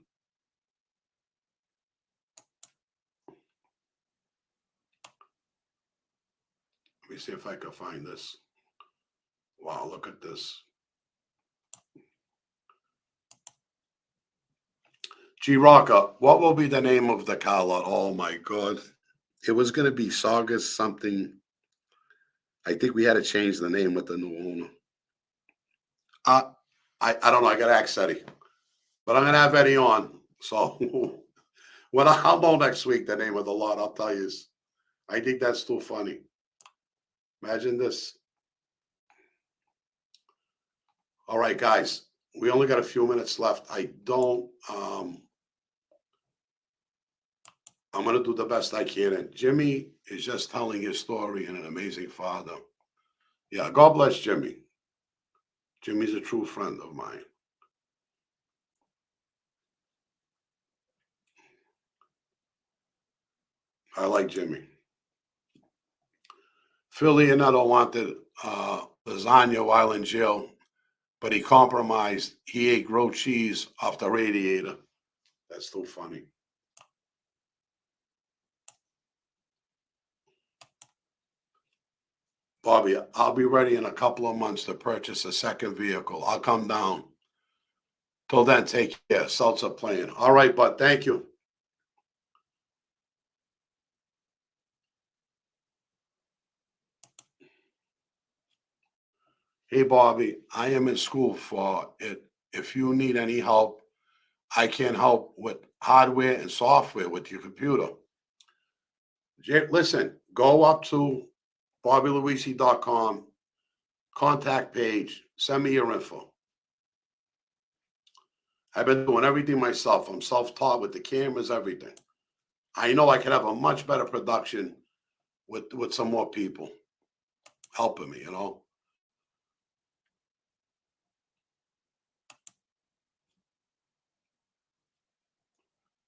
Let me see if I can find this. Wow, look at this. G Rocka, what will be the name of the car lot? Oh my God. It was going to be Saga something. I think we had to change the name with the new owner. I don't know. I got to ask Eddie. But I'm going to have Eddie on. So when I'll know next week the name of the lot, I'll tell you. I think that's too funny. Imagine this. All right, guys. We only got a few minutes left. I'm going to do the best I can. And Jimmy is just telling his story and an amazing father. Yeah, God bless Jimmy. Jimmy's a true friend of mine. I like Jimmy. Phil Leonetto wanted lasagna while in jail, but he compromised. He ate grilled cheese off the radiator. That's too funny. Bobby, I'll be ready in a couple of months to purchase a second vehicle. I'll come down. Till then, take care. Salsa playing. All right, bud. Thank you. Hey, Bobby, I am in school for it. If you need any help, I can help with hardware and software with your computer. Listen, go up to BobbyLuisi.com, contact page, send me your info. I've been doing everything myself. I'm self-taught with the cameras, everything. I know I could have a much better production with some more people helping me,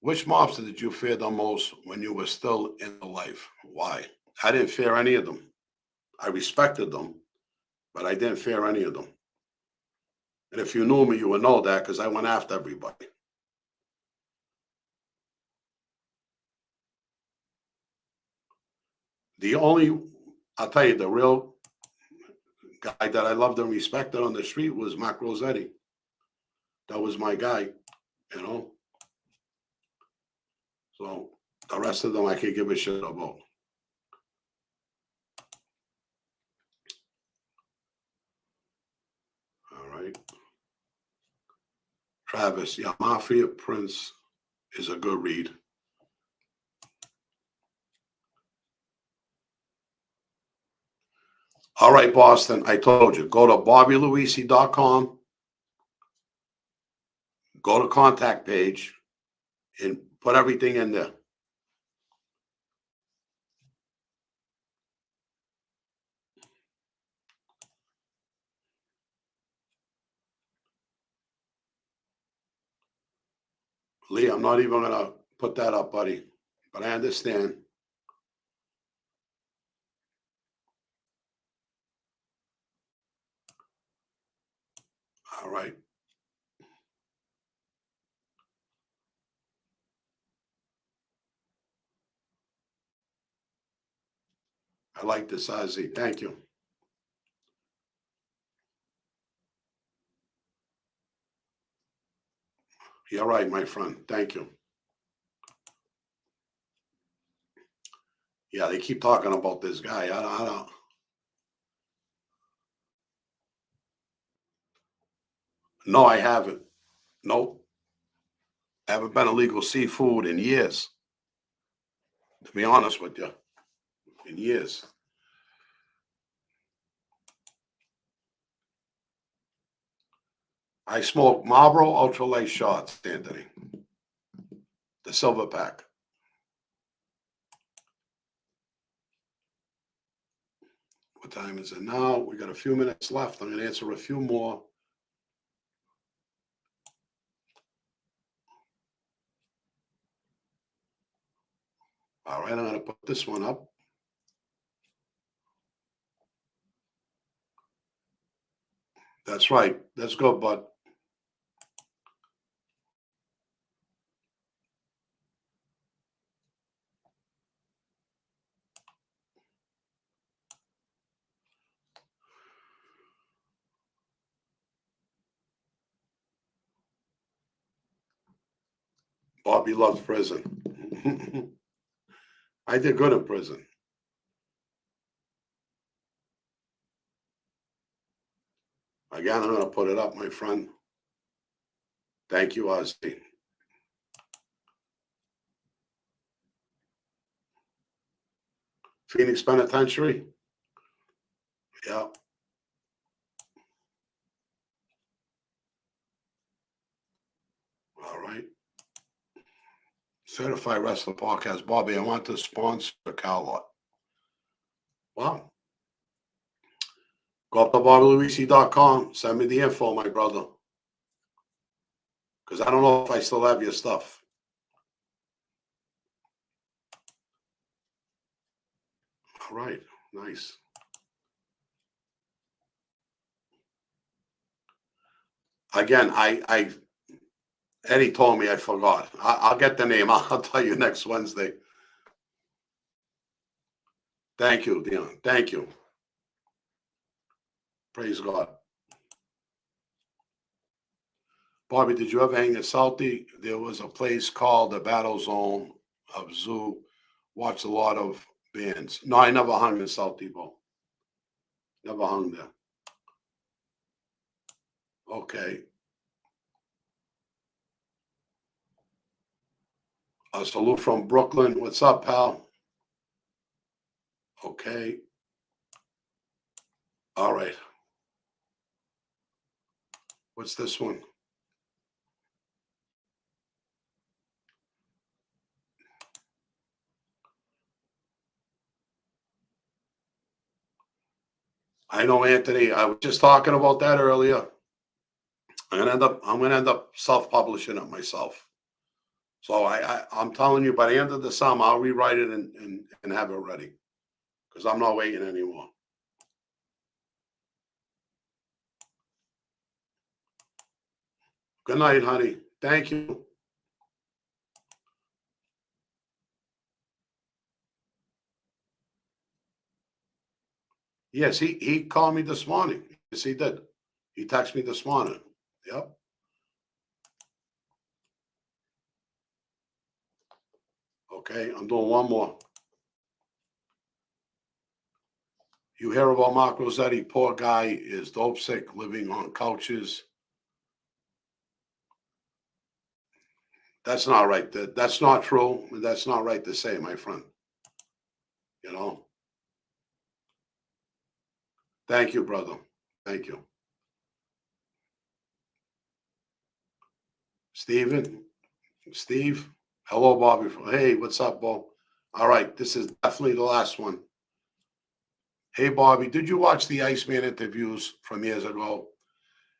Which mobster did you fear the most when you were still in the life? Why? I didn't fear any of them. I respected them, but I didn't fear any of them. And if you knew me, you would know that because I went after everybody. I'll tell you, the real guy that I loved and respected on the street was Mac Rossetti. That was my guy, So the rest of them I could give a shit about. All right. Travis, yeah, Mafia Prince is a good read. All right, Boston, I told you, go to BobbyLuisi.com, Go to contact page and put everything in there. Lee, I'm not even gonna put that up, buddy, but I understand. All right. I like this, Ozzy. Thank you. You're right, my friend. Thank you. Yeah, they keep talking about this guy. I don't. No, I haven't. Nope. I haven't been illegal seafood in years. To be honest with you, in years. I smoke Marlboro ultralight shots, Anthony. The silver pack. What time is it now? We got a few minutes left. I'm going to answer a few more. All right, I'm going to put this one up. That's right. That's good, bud. Bobby loves prison. I did good in prison. Again, I'm going to put it up, my friend. Thank you, Ozzy. Phoenix Penitentiary. Yeah. All right. Certified Wrestler Podcast. Bobby, I want to sponsor CalNDRA. Well, go up to BobbyLuisi.com. Send me the info, my brother. Because I don't know if I still have your stuff. All right. Nice. Again, Eddie told me I forgot. I'll get the name. I'll tell you next Wednesday. Thank you, Dion. Thank you. Praise God. Bobby, did you ever hang at Salty? There was a place called the Battle Zone of Zoo. Watched a lot of bands. No, I never hung in Salty Bowl. Never hung there. Okay. A salute from Brooklyn. What's up, pal? Okay. All right. What's this one? I know, Anthony. I was just talking about that earlier. I'm gonna end up self-publishing it myself. So I'm telling you, by the end of the summer, I'll rewrite it and have it ready. Because I'm not waiting anymore. Good night, honey. Thank you. Yes, he called me this morning. Yes, he did. He texted me this morning. Yep. Okay, I'm doing one more. You hear about Mark Rossetti? Poor guy is dope sick, living on couches. That's not right. That's not true. That's not right to say, my friend. You know? Thank you, brother. Thank you. Steven, Steve. Hello, Bobby. Hey, what's up, Bo? All right, this is definitely the last one. Hey, Bobby, did you watch the Iceman interviews from years ago?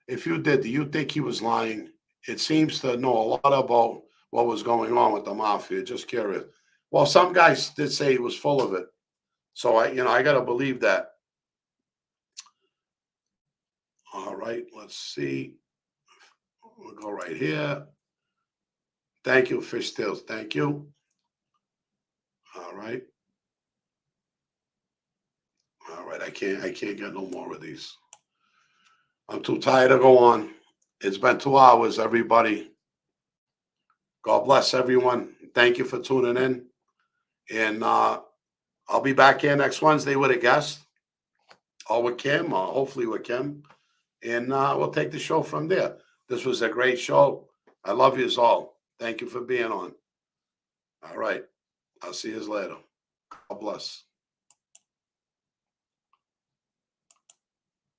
If you did, do you think he was lying? It seems to know a lot about what was going on with the Mafia. Just curious. Well, some guys did say he was full of it. So I got to believe that. All right, let's see. We'll go right here. Thank you, Fish Tales. Thank you. All right. All right. I can't get no more of these. I'm too tired to go on. It's been 2 hours, everybody. God bless everyone. Thank you for tuning in. And I'll be back here next Wednesday with a guest, or with Kim, or hopefully with Kim. And we'll take the show from there. This was a great show. I love you all. Thank you for being on. All right. I'll see you later. God bless.